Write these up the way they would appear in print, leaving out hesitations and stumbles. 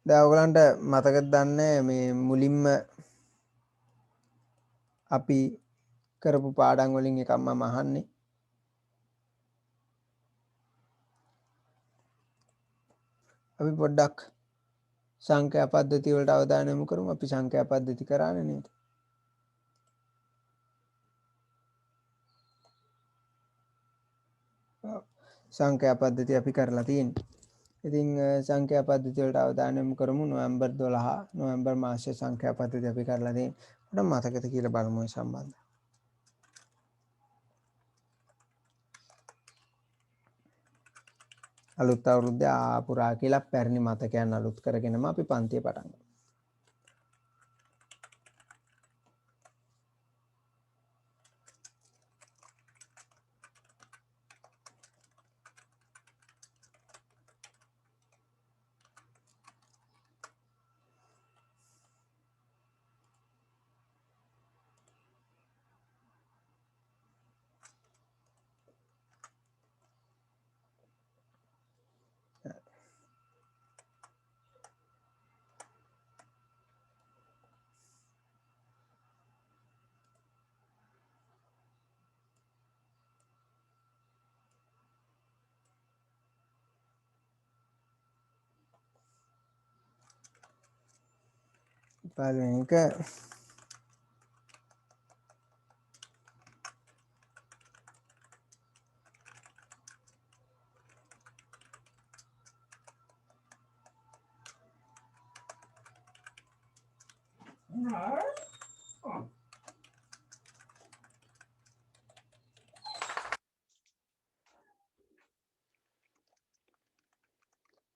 දැන් ඔයගලන්ට මතකද දන්නේ මේ මුලින්ම අපි කරපු පාඩම් වලින් එකක් මම අහන්නේ. අපි පොඩ්ඩක් සංඛ්‍යා පද්ධති වලට අවධානය යොමු කරමු. අපි සංඛ්‍යා පද්ධති කරානේ නේද? සංඛ්‍යා පද්ධති අපි කරලා තියෙන්නේ. ඉතින් සංඛ්‍යා පද්ධති වලට අවධානය යොමු කරමු. නොවැම්බර් 12 නොවැම්බර් මාසයේ සංඛ්‍යා පද්ධති අපි කරලා තියෙන්නේ. මට මතකද කියලා බලමු ඒ සම්බන්ධව. අලුත් අවුරුද්දේ ආපුරා කියලා පැරණි මතකයන් අලුත් කරගෙනම අපි පන්තිය පටන් ගමු. පළවෙනි එක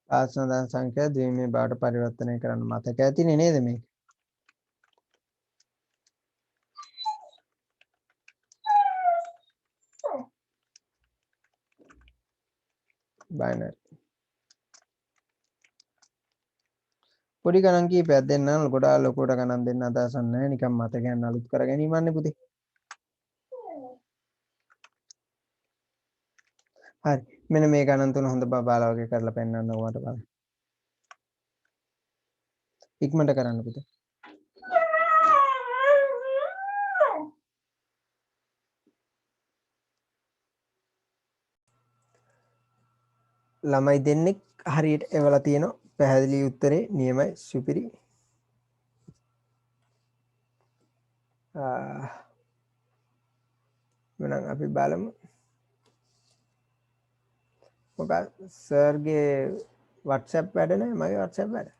ආසන්න සංඛ්‍යා ද්විමේ බවට පරිවර්තනය කරන්න මතක ඇතිනේ නේද මේක? බයිනරි. පොඩි ගණන් කීපයක් දෙන්නම් ගොඩාක් ලොකුවට ගණන් දෙන්න අදහසක් නැහැ. නිකන් මතකයන් අලුත් කර ගැනීමන්නේ පුතේ. හරි. මෙන්න මේ ගණන් තුන හොඳ බබාලා වගේ කරලා පෙන්නන්න ඕවට බලන්න. ඉක්මනට කරන්න පුතේ. ළමයි දෙන්නෙක් හරියට එවලා තියෙනවා. පැහැදිලි උත්තරේ නියමයි සුපිරි. මනම් අපි බලමු. මොකද සර්ගේ WhatsApp වැඩ නැහැ මගේ WhatsApp වැඩ.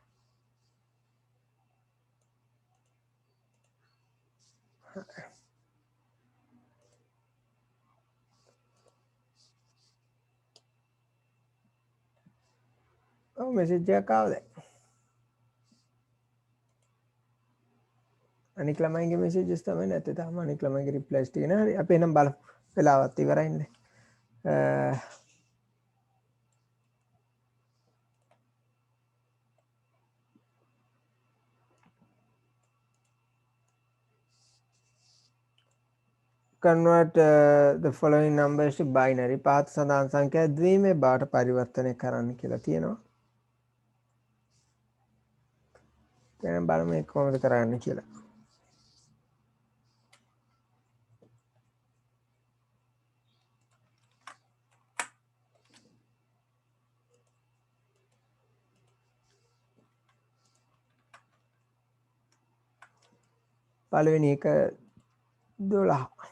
ඔව් මෙසේජ් එකක් ආවද? අනික් ළමයිගේ මෙසේජස් තමයි නැත්තේ තාම අනික් ළමයිගේ රිප්ලයිස් ටික නෑ. හරි අපි එනම් බලමු. වෙලාවත් ඉවරයිනේ. convert the following numbers to binary පහත සඳහන් සංඛ්‍යා ද්විමේ බවට පරිවර්තනය කරන්න කියලා තියෙනවා. දැන් බලමු මේක කොහොමද කරන්න කියලා. පළවෙනි එක 12.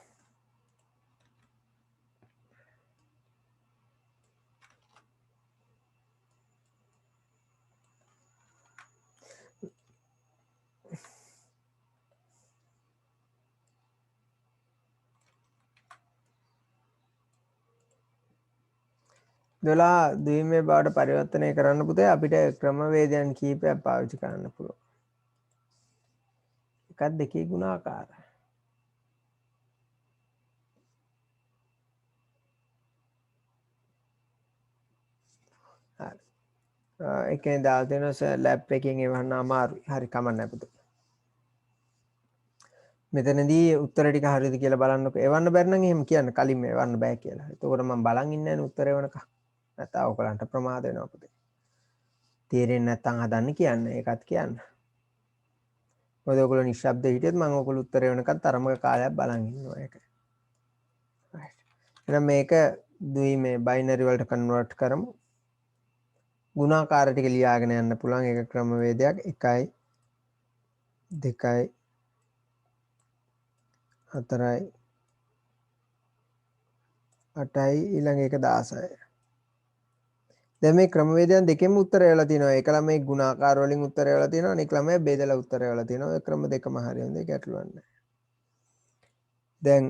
ද්විමේ බවට පරිවර්තනය කරන්න පුතේ අපිට ක්‍රමවේදයන් කීපයක් පාවිච්චි කරන්න පුළුවන්. එකක් දෙකේ ගුණාකාර. හරි. එකෙන් දාලා තියෙනවා ලැප් එකකින් එවන්න අමාරුයි. හරි කමක් නැහැ පුතේ. මෙතනදී උත්තර ටික හරියද කියලා බලන්නකෝ. එවන්න බැරි නම් එහෙම කියන්න කලින්ම එවන්න බෑ කියලා. එතකොට මම බලන් ඉන්නේ නැහැ උත්තර එවනකම්. නැත්නම් ඔයගලන්ට ප්‍රමාද වෙනවා පුතේ. තේරෙන්නේ නැත්නම් හදන්න කියන්න. ඒකත් කියන්න. මොකද ඔයගොල්ලෝ නිශ්ශබ්ද හිටියොත් මම ඔයගොල්ලෝ උත්තර වෙනකන් තරමක කාලයක් බලන් ඉන්නවා ඒක. එහෙනම් මේක දුයි මේ බයිනරි වලට කන්වර්ට් කරමු. ගුණාකාර ටික ලියාගෙන යන්න පුළුවන් ඒක ක්‍රමවේදයක් 1යි 2යි 4යි 8යි ඊළඟ එක 16යි. දැන් මේ ක්‍රමවේදයන් දෙකෙන්ම උත්තර එවලා තියෙනවා. එක ළමයි ගුණාකාර වලින් උත්තර එවලා තියෙනවා. අනික ළමයි බෙදලා උත්තර එවලා තියෙනවා. ඒ ක්‍රම දෙකම හරි හොඳයි ගැටලුවක් නැහැ. දැන්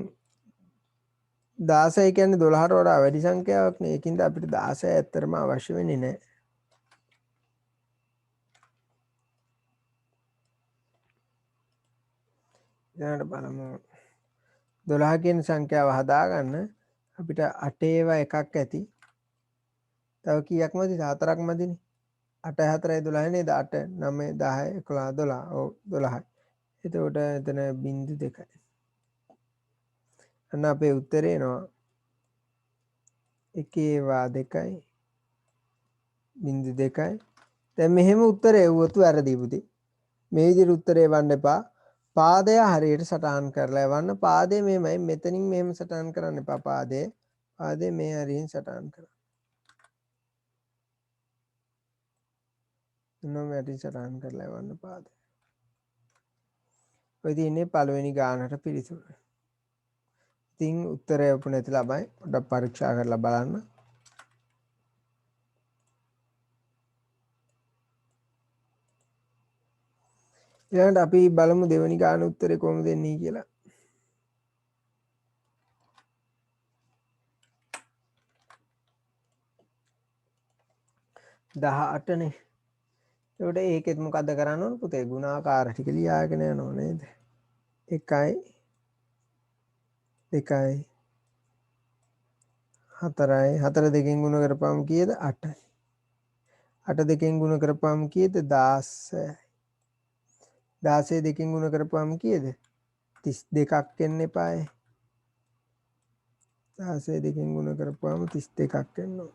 16 කියන්නේ 12ට වඩා වැඩි සංඛ්‍යාවක් නේ. ඒකින්ද අපිට 16 ඇත්තටම අවශ්‍ය වෙන්නේ නැහැ. ඊළඟට බලමු 12 කියන සංඛ්‍යාව හදාගන්න අපිට 8 ඒවා එකක් ඇති. තව කීයක් මදිද? 4ක් මදිනේ. 8 4යි 12 නේද? 8 9 10 11 12. ඔව් 12යි. එතකොට එතන බිංදු 2යි. අන්න අපේ උත්තරේ එනවා 1 ඒවා 2යි බිංදු 2යි. දැන් මෙහෙම උත්තරේ එව්වොත් වැරදි පුතේ. මේ විදිහට උත්තරේ එවන්න එපා. පාදය හරියට සටහන් කරලා එවන්න. පාදය මෙහෙමයි. මෙතනින් මෙහෙම සටහන් කරන්න එපා පාදය. පාදය මේ හරියෙන් සටහන් කරන්න. මොනවා වැඩි සටහන් කරලා එවන්න පාදය. ඔය තියෙන්නේ පළවෙනි ගානට පිළිතුර. ඉතින් උත්තරය ඔප්පු නැති ළමයි පොඩ්ඩක් පරීක්ෂා කරලා බලන්න. ඊළඟට අපි බලමු දෙවෙනි ගාන උත්තරේ කොහොමද දෙන්නේ කියලා. 18 නේ. ඒකට ඒකෙත් මොකද්ද කරන්න ඕන පුතේ? ගුණාකාර ටික ලියාගෙන යනවා නේද? 1යි 2යි 4යි 4 දෙකෙන් ගුණ කරපුවම කීයද? 8යි. 8 දෙකෙන් ගුණ කරපුවම කීයද? 16යි. 16 දෙකෙන් ගුණ කරපුවම කීයද? 32ක් එන්න එපායි. 16 දෙකෙන් ගුණ කරපුවම 32ක් එන්න ඕන.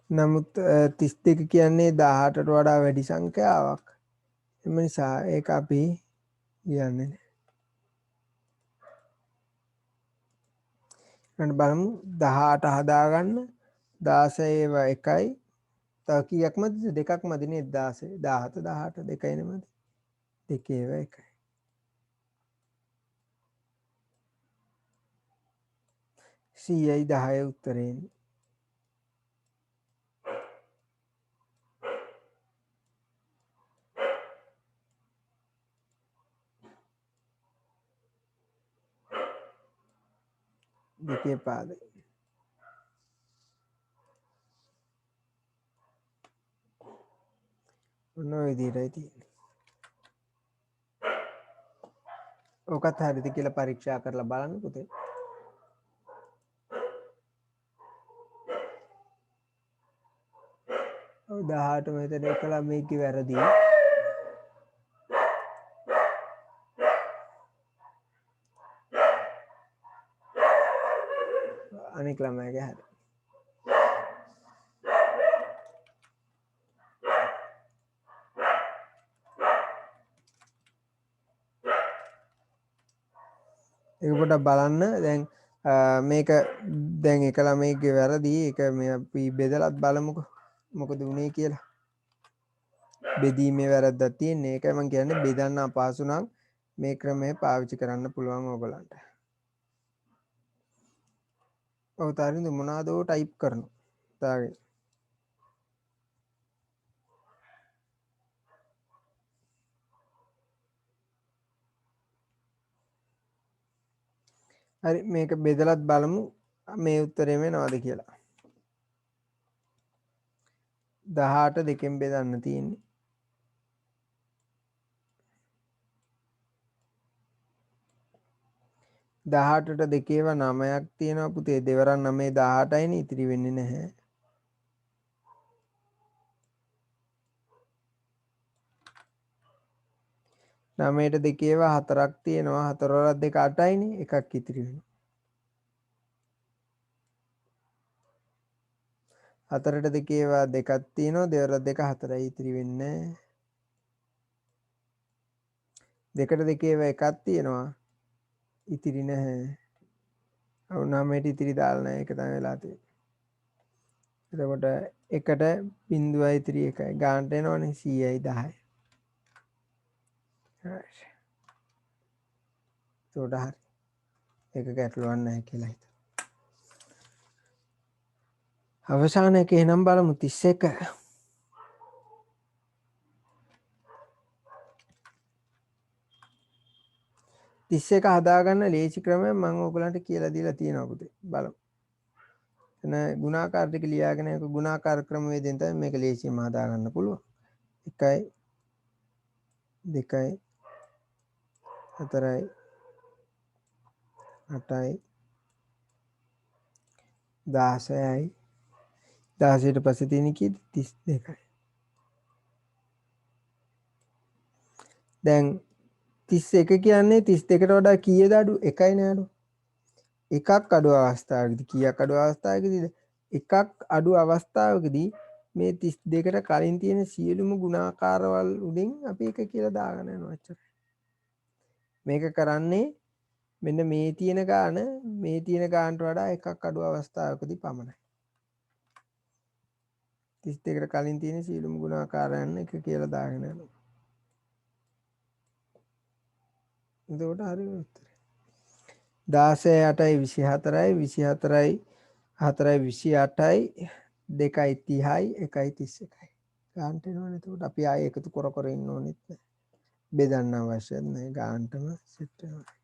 නමුත් 32 කියන්නේ 18ට වඩා වැඩි සංඛ්‍යාවක්. එම නිසා ඒක අපි ලියන්නේ නැහැ. ඊට බලමු 18 හදාගන්න 16 ඒවා 1යි. තව කීයක් මදිද? දෙකක් මදි නේද? 16 17 18 දෙකයි නෙමෙයි. දෙකේ ඒවා 1යි. 100යි 10 උත්තරේ එන්නේ. දෙකේ පාදේ. මොන විදිහටයි තියෙන්නේ. ඔකත් හරියද කියලා පරීක්ෂා කරලා බලන්න පුතේ. ඔව් 18 මෙතන එකලා මේකේ වැරදි. අනික ළමයාගේ හරි. ඒක පොඩ්ඩක් බලන්න. දැන් මේක දැන් එක ළමයිගේ වැරදි. ඒක මේ අපි බෙදලත් බලමුකෝ. මොකද උනේ කියලා. බෙදීමේ වැරද්දක් තියෙන්නේ. ඒකයි මම කියන්නේ බෙදන්න අපහසු නම් මේ ක්‍රමය පාවිච්චි කරන්න පුළුවන් ඕගලන්ට. ඔව් තාරින්ද මොනවාදෝ ටයිප් කරනවා. තාගේ. හරි මේක බෙදලත් බලමු මේ උත්තරේ වෙනවද කියලා. 18 දෙකෙන් බෙදන්න තියෙන්නේ. 18ට දෙකේව 9ක් තියෙනවා පුතේ. දෙවරන් 9 18යි නේ. ඉතිරි වෙන්නේ නැහැ. නමයට දෙකේව 4ක් තියෙනවා. 4 වරක් 2 8යි නේ. එකක් ඉතිරි වෙනවා. 4ට දෙකේවා දෙකක් තියෙනවා. 2 වරක් 2 4යි ඉතිරි වෙන්නේ. 2ට දෙකේවා එකක් තියෙනවා. ඉතිරි නැහැ. ඔව් 9ට ඉතිරි දාලා නැහැ. ඒක තමයි වෙලා තියෙන්නේ. එතකොට 1ට 0යි ඉතිරි 1යි. ගානට එනවනේ 100යි 10යි. හරි. ඒකට හරි. ඒක ගැටලුවක් නැහැ කියලා හිතනවා. අවසාන එක එහෙනම් බලමු 31. 31 හදාගන්න ලේසි ක්‍රමය මම ඔයගලන්ට කියලා දීලා තියෙනවා පුතේ. බලමු. එතන ගුණාකාර ටික ලියාගෙන ඒක ගුණාකාර ක්‍රමවේදයෙන් තමයි මේක ලේසියෙන්ම හදාගන්න පුළුවන්. 1යි 2යි 4යි 8යි 16යි 16ට පස්සේ තියෙන කීයද 32යි. දැන් 31 කියන්නේ 32ට වඩා කීයද අඩු? 1යි නේ අඩු. එකක් අඩු අවස්ථාවකදී කීයක් අඩු අවස්ථාවකදීද? එකක් අඩු අවස්ථාවකදී මේ 32ට කලින් තියෙන සියලුම ගුණාකාරවල උඩින් අපි එක කියලා දාගෙන යනවා එච්චරයි. මේක කරන්නේ මෙන්න මේ තියෙන ගාන මේ තියෙන ගානට වඩා එකක් අඩු අවස්ථාවකදී පමණයි. 32ට කලින් තියෙන සියලුම ගුණාකාරයන් එක කියලා දාගෙන යනවා. එතකොට හරි උත්තරේ. 16 8යි 24යි 24යි 4යි 28යි 2යි 30යි 1යි 31යි. ගානට එනවනේ. එතකොට අපි ආයේ එකතු කර කර ඉන්න ඕනෙත් නැහැ. බෙදන්න අවශ්‍යත් නැහැ. ගානටම සෙට් වෙනවා.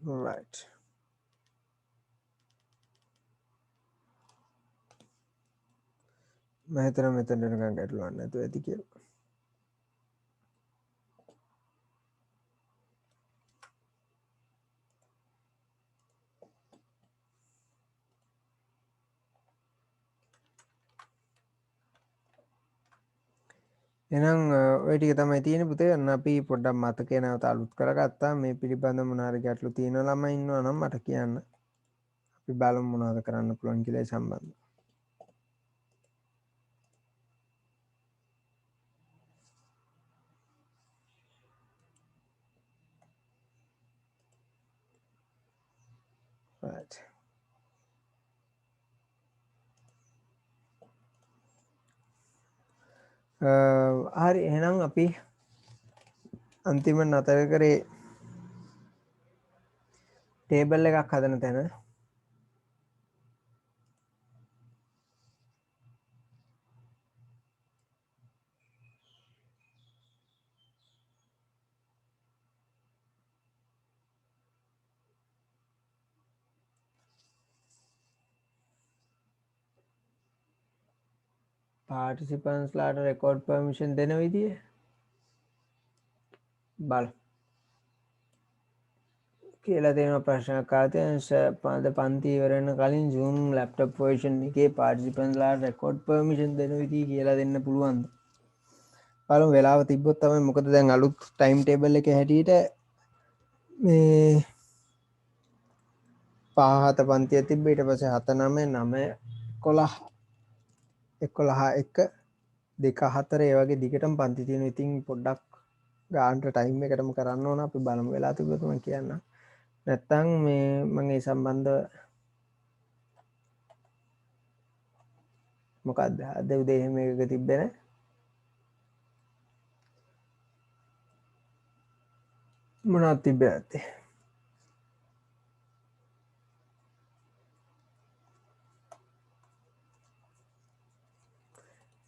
right. මම හිතනවා මෙතන යනකම් ගැටලුවක් නැතුව ඇති කියලා. එහෙනම් ඔය ටික තමයි තියෙන්නේ පුතේ. අන්න අපි පොඩ්ඩක් මතකේ නැවත අලුත් කරගත්තා. මේ පිළිබඳව මොන හරි ගැටලු තියෙන ළමයි ඉන්නවා නම් මට කියන්න. අපි බලමු මොනවද කරන්න පුළුවන් කියලා ඒ සම්බන්ධව. right. හරි එහෙනම් අපි අන්තිම නතර කරේ ටේබල් එකක් හදන තැන. පාටිසිපන්ස් ලාට රෙකෝඩ් පර්මිෂන් දෙන විදිය බලමු. කියලා තියෙන ප්‍රශ්න කාතයන්ස පද පන්ති ඉවර වෙන කලින් Zoom laptop version එකේ participants ලාට record permission දෙන විදිහ කියලා දෙන්න පුළුවන්ද? බලමු වෙලාව තිබ්බොත් තමයි. මොකද දැන් අලුත් time table එකේ හැටියට මේ 5 7 පන්තිය තිබ්බ. ඊට පස්සේ 7 9 9 11 11 1 2 4 ඒ වගේ දිගටම පන්ති තියෙනවා. ඉතින් පොඩ්ඩක් ගානට ටයිම් එකටම කරන්න ඕන. අපි බලමු වෙලා තිබ්බොත් මම කියන්නම්. නැත්තම් මේ මම ඒ සම්බන්ධව මොකක්ද අද උදේ එහෙම එකක තිබ්බේ නැහැ. මොනවද තිබ්බේ නැත්තේ?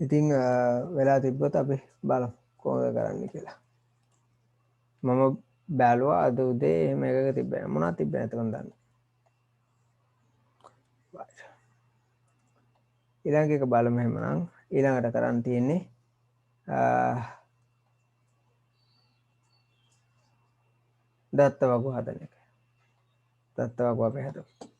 ඉතින් වෙලා තිබ්බොත් අපි බලමු කොහොමද කරන්න කියලා. මම බැලුවා අද උදේ එහෙම එකක තිබ්බේ නැහැ. මොනවද තිබ්බේ නැත්තේ මන් දන්නේ. ඊළඟ එක බලමු එහෙමනම්. ඊළඟට කරන්න තියෙන්නේ දත්ත වගු හදන එක. දත්ත වගු අපි හදමු.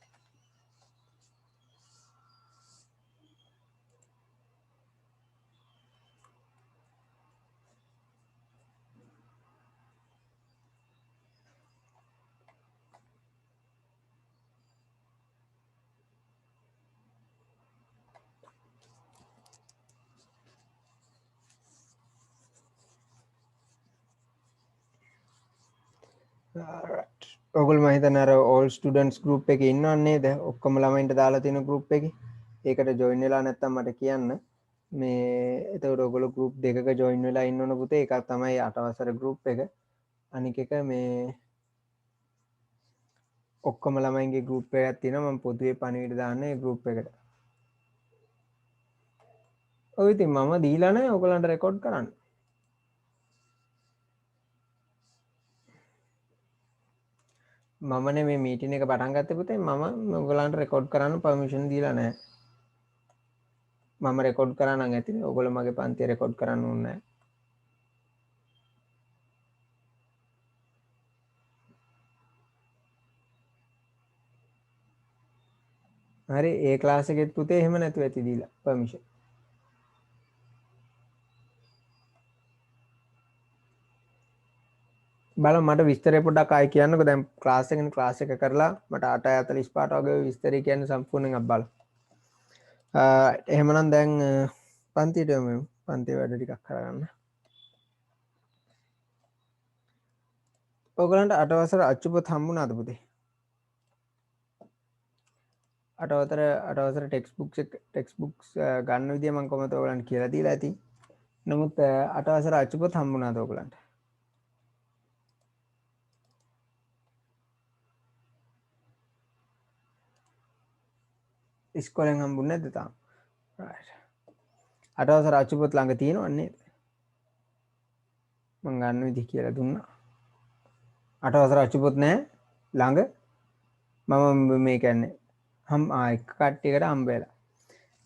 ඔගොල්ලෝ මම හිතන්නේ අර all students group එකේ ඉන්නව නේද? ඔක්කොම ළමයින්ට දාලා තියෙන group එකේ. ඒකට join වෙලා නැත්නම් මට කියන්න. මේ එතකොට ඔයගොල්ලෝ group දෙකක join වෙලා ඉන්න ඕන පුතේ. එකක් තමයි 8 වසර group එක. අනික එක මේ ඔක්කොම ළමයින්ගේ group එකක් තියෙනවා. මම පොදුවේ පණිවිඩ දාන්නේ group එකට. ඔය ඉතින් මම දීලා නැහැ ඔයගලන්ට රෙකෝඩ් කරන්න. මමනේ මේ මීටින් එක පටන් ගත්තේ පුතේ. මම ඔයගලන්ට රෙකෝඩ් කරන්න පර්මිෂන් දීලා නැහැ. මම රෙකෝඩ් කරා නම් ඇතිනේ. ඔයගොල්ලෝ මගේ පන්තිය රෙකෝඩ් කරන්න ඕනේ නැහැ. හරි ඒ ක්ලාස් එකෙත් පුතේ එහෙම නැතුව ඇති දීලා පර්මිෂන්. බලමු මට විස්තරේ පොඩ්ඩක් ආයි කියන්නකෝ. දැන් ක්ලාස් එක කරලා මට 8:45 වගේ විස්තරي කියන්න සම්පූර්ණයෙන් අබ්බල. එහෙමනම් දැන් පන්තියට යමු. පන්ති වැඩ ටිකක් කරගන්න. ඔයගලන්ට 8 වසර අච්චුපොත් හම්බුණාද පුතේ? 8 වසර ටෙක්ස්ට් බුක්ස් ගන්න විදිය මම කොහමද ඔයගලන්ට කියලා දීලා ඇති. නමුත් 8 වසර අච්චුපොත් හම්බුණාද ඔයගලන්ට? ඉස්කෝලෙන් හම්බුනේ නැද්ද තාම? right. 8 වසර අච්චුපොත් ළඟ තියෙනව නේද? මම ගන්න විදිහ කියලා දුන්නා. 8 වසර අච්චුපොත් නැහැ ළඟ. මම මේ කියන්නේ එක කට්ටියකට හම්බ වෙලා.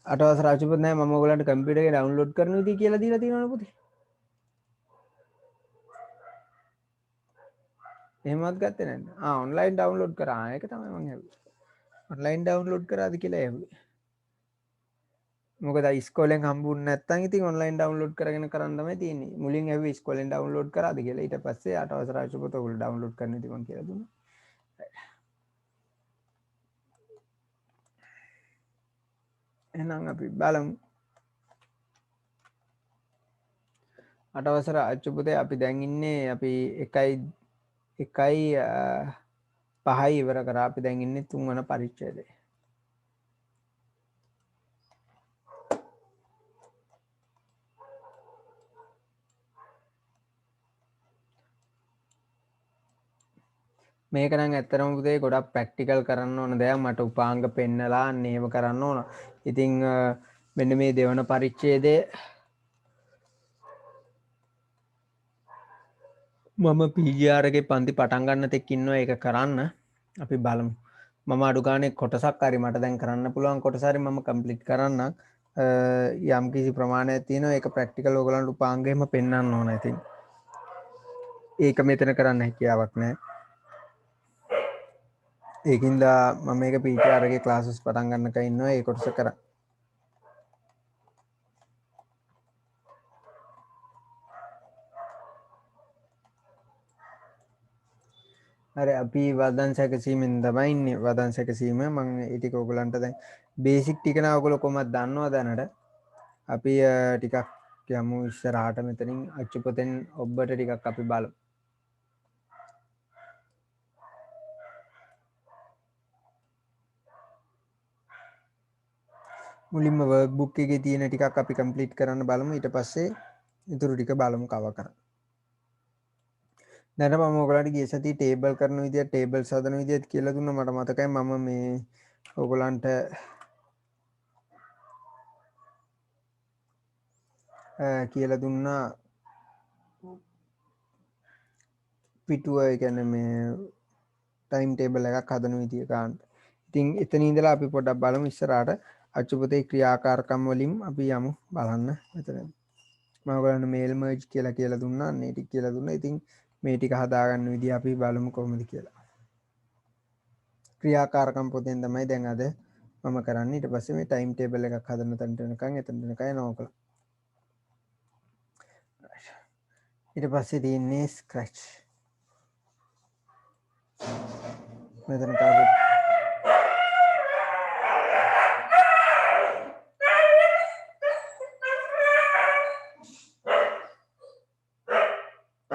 8 වසර අච්චුපොත් නැහැ මම ඔයගලන්ට කම්පියුටර් එකේ ඩවුන්ලෝඩ් කරන විදිහ කියලා දීලා තියෙනවනේ පුතේ. එහෙමවත් ගත්තේ නැද්ද? ඔන්ලයින් ඩවුන්ලෝඩ් කරා. ඒක තමයි මම ඇහුවේ. ඔන්ලයින් ඩවුන්ලෝඩ් කරාද කියලා ඇහුවේ. මොකද ඉස්කෝලෙන් හම්බුනේ නැත්නම් ඉතින් ඔන්ලයින් ඩවුන්ලෝඩ් කරගෙන කරන්න තමයි තියෙන්නේ. මුලින් ඇහුවේ ඉස්කෝලෙන් ඩවුන්ලෝඩ් කරාද කියලා. ඊට පස්සේ 8 වසර අච්චුපොත ඔයගොල්ලෝ ඩවුන්ලෝඩ් කරන්න ඉතින් මම කියලා දුන්නා. එහෙනම් අපි බලමු. 8 වසර අච්චුපොතේ අපි දැන් ඉන්නේ අපි 1.5 ඉවර කරා. අපි දැන් ඉන්නේ 3 වෙනි පරිච්ඡේදයේ. මේක නම් ඇත්තටම පුතේ ගොඩක් ප්‍රැක්ටිකල් කරන්න ඕන දෙයක්. මට උපාංග පෙන්නලා නේව කරන්න ඕන. ඉතින් මෙන්න මේ දෙවන පරිච්ඡේදයේ මම PGR එකේ පන්ති පටන් ගන්න තෙක් ඉන්නවා ඒක කරන්න. අපි බලමු. මම අඩු ගානේ කොටසක් හරි මට දැන් කරන්න පුළුවන් කොටස හරි මම කම්ප්ලීට් කරන්නම්. යම් කිසි ප්‍රමාණයක් තියෙනවා ඒක ප්‍රැක්ටිකල් ඔයගලන්ට උපාංගෙම පෙන්වන්න ඕන. ඉතින් ඒක මෙතන කරන්න හැකියාවක් නැහැ. ඒකින්ද මම මේක PGR එකේ ක්ලාසස් පටන් ගන්නක ඉන්නවා ඒ කොටස කරා. හරි අපි වදන් සැකසීමෙන් තමයි ඉන්නේ. වදන් සැකසීම මම ඒ ටික ඔයගලන්ට දැන් බේසික් ටික නා ඔයගොල්ලෝ කොහොමද දන්නවද දැනට? අපි ටිකක් යමු ඉස්සරහට මෙතනින් අච්චුපතෙන් ඔබට ටිකක් අපි බලමු. මුලින්ම වර්ක් බුක් එකේ තියෙන ටිකක් අපි කම්ප්ලීට් කරන්න බලමු. ඊට පස්සේ ඉතුරු ටික බලමු කව කරා. දැන් මම ඔයගලන්ට ගිය සතියේ ටේබල් කරන විදිය ටේබල්ස් හදන විදියත් කියලා දුන්නා. මට මතකයි මම මේ ඔයගලන්ට කියලා දුන්නා පිටුව ඒ කියන්නේ මේ ටයිම් ටේබල් එකක් හදන විදිය ගන්න. ඉතින් එතන ඉඳලා අපි පොඩ්ඩක් බලමු ඉස්සරහට අච්චුපතේ ක්‍රියාකාරකම් වලින් අපි යමු බලන්න මෙතන. මම ඔයගලන්ට මේල් මර්ජ් කියලා දුන්නා. අන්න ඒ ටික කියලා දුන්නා. ඉතින් මේ ටික හදාගන්න විදිහ අපි බලමු කොහොමද කියලා. ක්‍රියාකාරකම් පොතෙන් තමයි දැන් අද මම කරන්නේ. ඊට පස්සේ මේ ටයිම් ටේබල් එකක් හදන්න තැනට එනකන් එතනට එනකන් යනවා ඔයගොල්ලෝ. ඊට පස්සේ තියෙන්නේ ස්ක්‍රැච්. මෙතන කාපි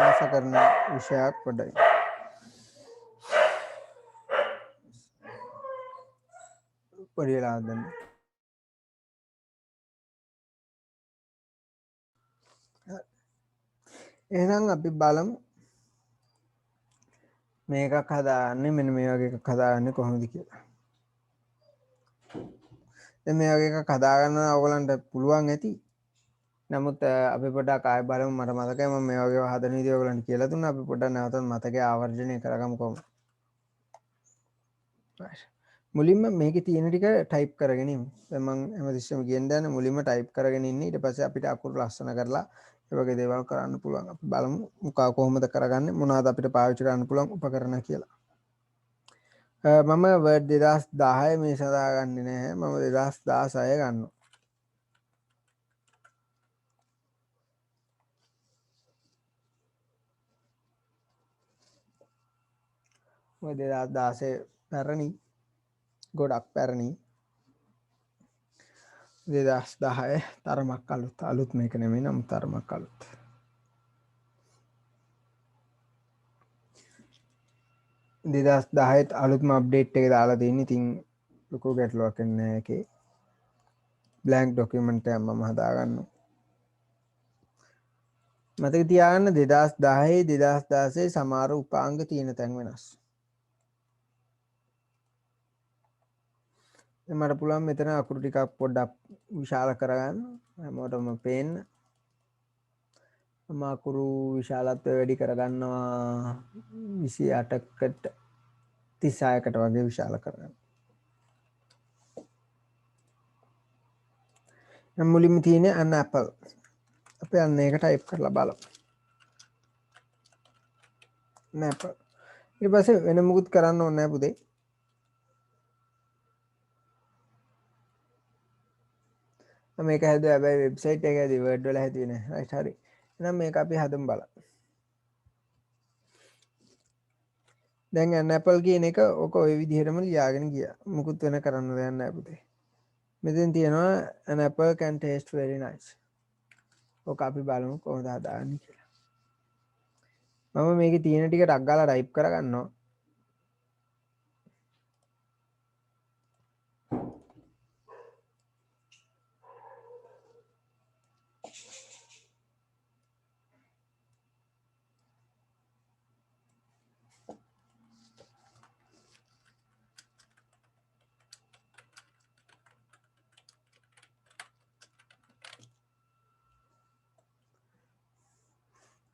ආස කරන විෂයක් පොඩ්ඩයි. පොඩි වෙලාවක් දෙන්න. එහෙනම් අපි බලමු මේකක් හදාගන්නේ මෙන්න මේ වගේ එකක් හදාගන්නේ කොහොමද කියලා. දැන් මේ වගේ එකක් හදාගන්න ඕගලන්ට පුළුවන් ඇති. නමුත් අපි පොඩ්ඩක් ආයෙ බලමු. මට මතකයි මම මේ වගේ හදන විදිය ඔයගලන්ට කියලා දුන්නා. අපි පොඩ්ඩක් නැවතත් මතකයේ ආවර්ජනය කරගමු කොහොමද. මුලින්ම මේකේ තියෙන ටික ටයිප් කරගෙන ඉමු. දැන් මම හැමතිස්සෙම කියන්නේ මුලින්ම ටයිප් කරගෙන ඉන්න. ඊට පස්සේ අපිට අකුරු ලස්සන කරලා ඒ වගේ දේවල් කරන්න පුළුවන්. අපි බලමු මොකා කොහොමද කරගන්නේ, මොනවද අපිට පාවිච්චි කරන්න පුළුවන් උපකරණ කියලා. මම වර්ඩ් 2010 මේ සඳහා ගන්නෙ නැහැ. මම 2016 ගන්නවා. මොකද 2016 පැරණි, ගොඩක් පැරණි. 2010 තරමක් අලුත් මේක නෙමෙයි නම් තරමක් අලුත්. දෙදස් 10ත් අලුත්ම අප්ඩේට් එක දාලා තියෙන්නේ. ඉතින් ලොකු ගැටලුවක් නැහැ ඒකේ. බ්ලැන්ක් ඩොකියුමන්ට් එකක් මම හදාගන්නවා. මතක තියාගන්න 2010 2016 සමහර උපාංග තියෙන තැන් වෙනස්. මට පුළුවන් මෙතන අකුරු ටිකක් පොඩ්ඩක් විශාල කරගන්න. හැමෝටම පේන්න. මම අකුරු විශාලත්වය වැඩි කරගන්නවා 28කට 36කට වගේ විශාල කරගන්න. මුලින්ම තියෙන්නේ an apple. අපි අන්න ඒක ටයිප් කරලා බලමු. apple. ඊට පස්සේ වෙන මොකුත් කරන්න ඕනේ නැහැ පුතේ. මේක හැදුවා හැබැයි වෙබ්සයිට් එක ඇදී වර්ඩ් වල හැදුවේ නැහැ. රයිට් හරි. එහෙනම් මේක අපි හදමු බලන්න. දැන් an apple කියන එක ඔක ওই විදිහටම ලියාගෙන ගියා. මොකුත් වෙන කරන්න දෙයක් නැහැ පුතේ. මෙතෙන් තියෙනවා an apple can taste very nice. ඔක අපි බලමු කොහොමද හදාගන්නේ කියලා. මම මේකේ තියෙන ටික ටක් ගාලා ටයිප් කරගන්නවා.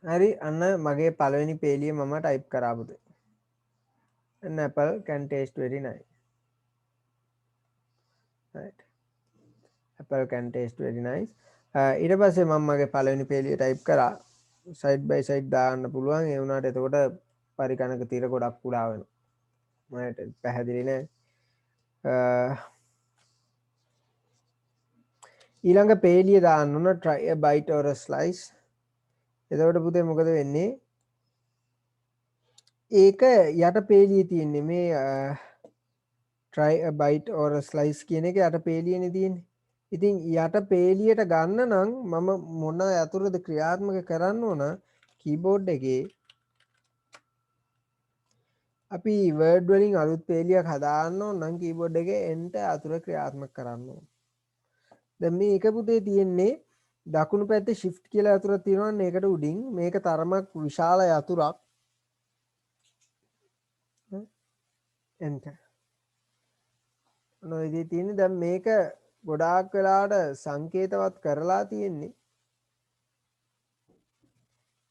හරි අන්න මගේ පළවෙනි පේලිය මම ටයිප් කරා පුතේ. An apple can taste very nice. Right. Apple can taste very nice. ඊට පස්සේ මම මගේ පළවෙනි පේලිය ටයිප් කරා. side by side දාන්න පුළුවන්. ඒ වුණාට එතකොට පරිගණක තීර ගොඩක් කුඩා වෙනවා. මට පැහැදිලි නෑ. ඊළඟ පේලිය දාන්න ඕන try a bite or a slice. එතකොට පුතේ මොකද වෙන්නේ? ඒක යට පේලිය තියෙන්නේ මේ try a bite or a slice කියන එක යට පේලියනේ තියෙන්නේ. ඉතින් යට පේලියට ගන්න නම් මම මොන යතුරුද ක්‍රියාත්මක කරන්න ඕන කීබෝඩ් එකේ අපි වර්ඩ් වලින් අලුත් පේලියක් හදාන්න ඕන නම් කීබෝඩ් එකේ enter යතුර ක්‍රියාත්මක කරන්න ඕන. දැන් මේක පුතේ තියෙන්නේ දකුණු පැත්තේ shift කියලා යතුරක් තියෙනවනේ ඒකට උඩින් මේක තරමක් විශාල යතුරක් enter නොයිදී තියෙන්නේ. දැන් මේක ගොඩාක් වෙලාවට සංකේතවත් කරලා තියෙන්නේ.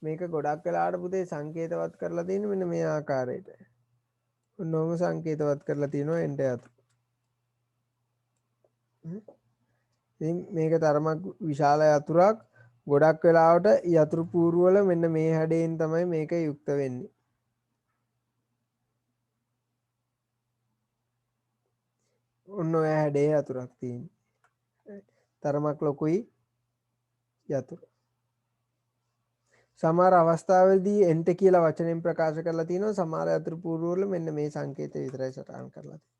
මේක ගොඩක් වෙලාවට පුතේ සංකේතවත් කරලා තියෙන්නේ මෙන්න මේ ආකාරයට. ඔන්නෝම සංකේතවත් කරලා තියෙනවා enter යතුර. ඉතින් මේක තරමක් විශාල යතුරක් ගොඩක් වෙලාවට යතුරු පූරු වල මෙන්න මේ හැඩයෙන් තමයි මේක යුක්ත වෙන්නේ. ඔන්න ඔය හැඩේ යතුරක් තියෙන්නේ. තරමක් ලොකුයි යතුර. සමහර අවස්ථාවලදී එන්ට කියලා වචනෙන් ප්‍රකාශ කරලා තියෙනවා. සමහර යතුරු පූරු වල මෙන්න මේ සංකේතය විතරයි සටහන් කරලා තියෙන්නේ.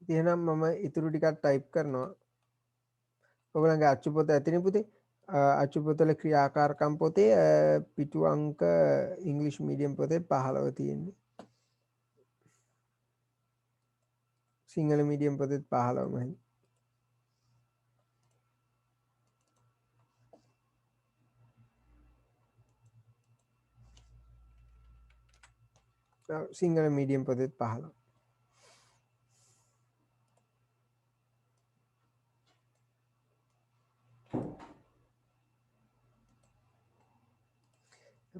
එහෙනම් මම ඉතුරු ටිකක් ටයිප් කරනවා. ඔයගලගේ අච්චු පොත ඇතිනේ පුතේ. අච්චු පොතේ ක්‍රියාකාරකම් පොතේ පිටු අංක ඉංග්‍රීසි මීඩියම් පොතේ 15 තියෙන්නේ. සිංහල මීඩියම් පොතේ 15මයි. සිංහල මීඩියම් පොතේ 15.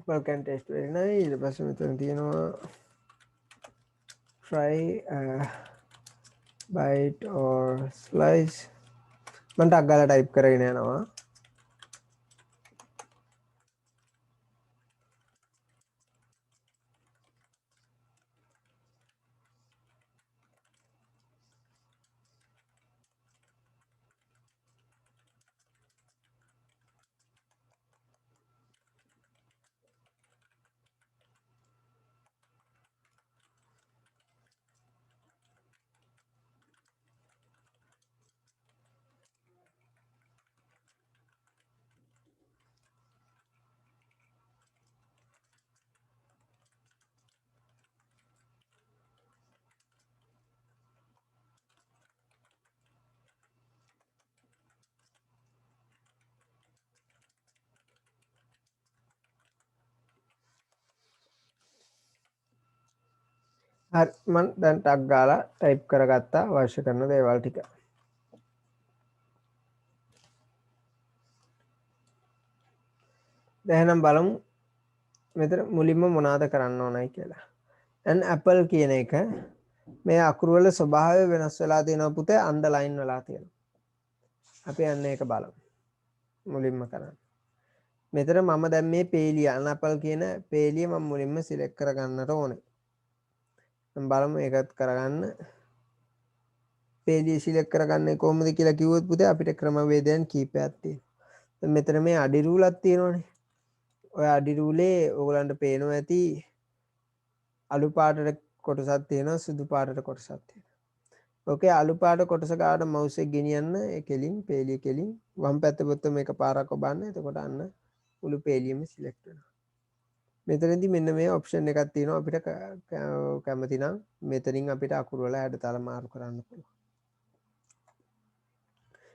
Apple can taste very nice. ඊට පස්සේ මෙතන තියෙනවා try bite or slice. මම ටක් ගාලා ටයිප් කරගෙන යනවා. හරි මම දැන් ටක් ගාලා ටයිප් කරගත්තා අවශ්‍ය කරන දේවල් ටික. දැන් එහෙනම් බලමු මෙතන මුලින්ම මොනවද කරන්න ඕනයි කියලා. an apple කියන එක මේ අකුරු වල ස්වභාවය වෙනස් වෙලා තියෙනවා පුතේ අන්ඩර්ලයින් වෙලා තියෙනවා. අපි අන්න ඒක බලමු. මුලින්ම කරන්න. මෙතන මම දැන් මේ පේලිය an apple කියන පේලිය මම මුලින්ම සිලෙක්ට් කරගන්නට ඕනේ. බලමු ඒකත් කරගන්න. පේලිය සිලෙක්ට් කරගන්නේ කොහොමද කියලා කිව්වොත් පුතේ අපිට ක්‍රමවේදයන් කීපයක් තියෙනවා. මෙතන මේ අඩි රූලක් තියෙනවනේ. ඔය අඩි රූලේ ඕගලන්ට පේනවා ඇති අලු පාටට කොටසක් තියෙනවා සුදු පාටට කොටසක් තියෙනවා. ඕකේ අලු පාට කොටස ගාවට මවුස් එක ගෙනියන්න ඒ කෙලින් පේලිය කෙලින් වම් පැත්ත බොත්තම එක පාරක් ඔබන්න. එතකොට අන්න මුළු පේලියම සිලෙක්ට් වෙනවා. මෙතනදී මෙන්න මේ ඔප්ෂන් එකක් තියෙනවා අපිට කැමති නම් මෙතනින් අපිට අකුරු වල හැඩතල මාරු කරන්න පුළුවන්.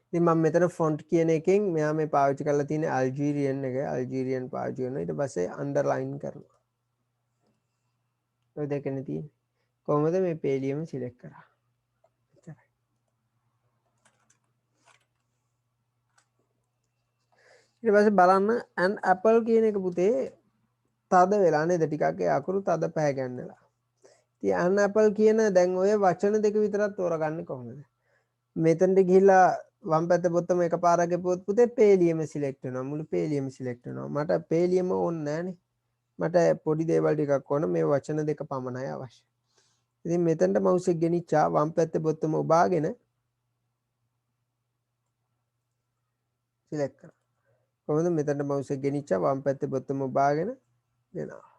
ඉතින් මම මෙතන ෆොන්ට් කියන එකෙන් මෙයා මේ පාවිච්චි කරලා තියෙන අල්ජීරියන් එක අල්ජීරියන් පාවිච්චි කරනවා. ඊට පස්සේ අන්ඩර්ලයින් කරනවා. ඔය දෙකනේ තියෙන්නේ. කොහොමද මේ පේලියම සිලෙක්ට් කරා. එච්චරයි. ඊට පස්සේ බලන්න an apple කියන එක පුතේ තද වෙලා නේද ටිකක් ඒ අකුරු තද පහ ගන්නලා. ඉතින් an apple කියන දැන් ඔය වචන දෙක විතරක් තෝරගන්නේ කොහොමද? මෙතනට ගිහිල්ලා වම් පැත්ත බොත්තම එකපාරක් ගෙපුවොත් පුතේ පේලියම සිලෙක්ට් වෙනවා. මුළු පේලියම සිලෙක්ට් වෙනවා. මට පේලියම ඕනේ නැහනේ. මට පොඩි දේවල් ටිකක් ඕන මේ වචන දෙක පමණයි අවශ්‍ය. ඉතින් මෙතනට මවුස් එක ගෙනිච්චා වම් පැත්ත බොත්තම ඔබාගෙන සිලෙක්ට් කරනවා. කොහොමද මෙතනට මවුස් එක ගෙනිච්චා වම් පැත්ත බොත්තම ඔබාගෙන දෙනවා.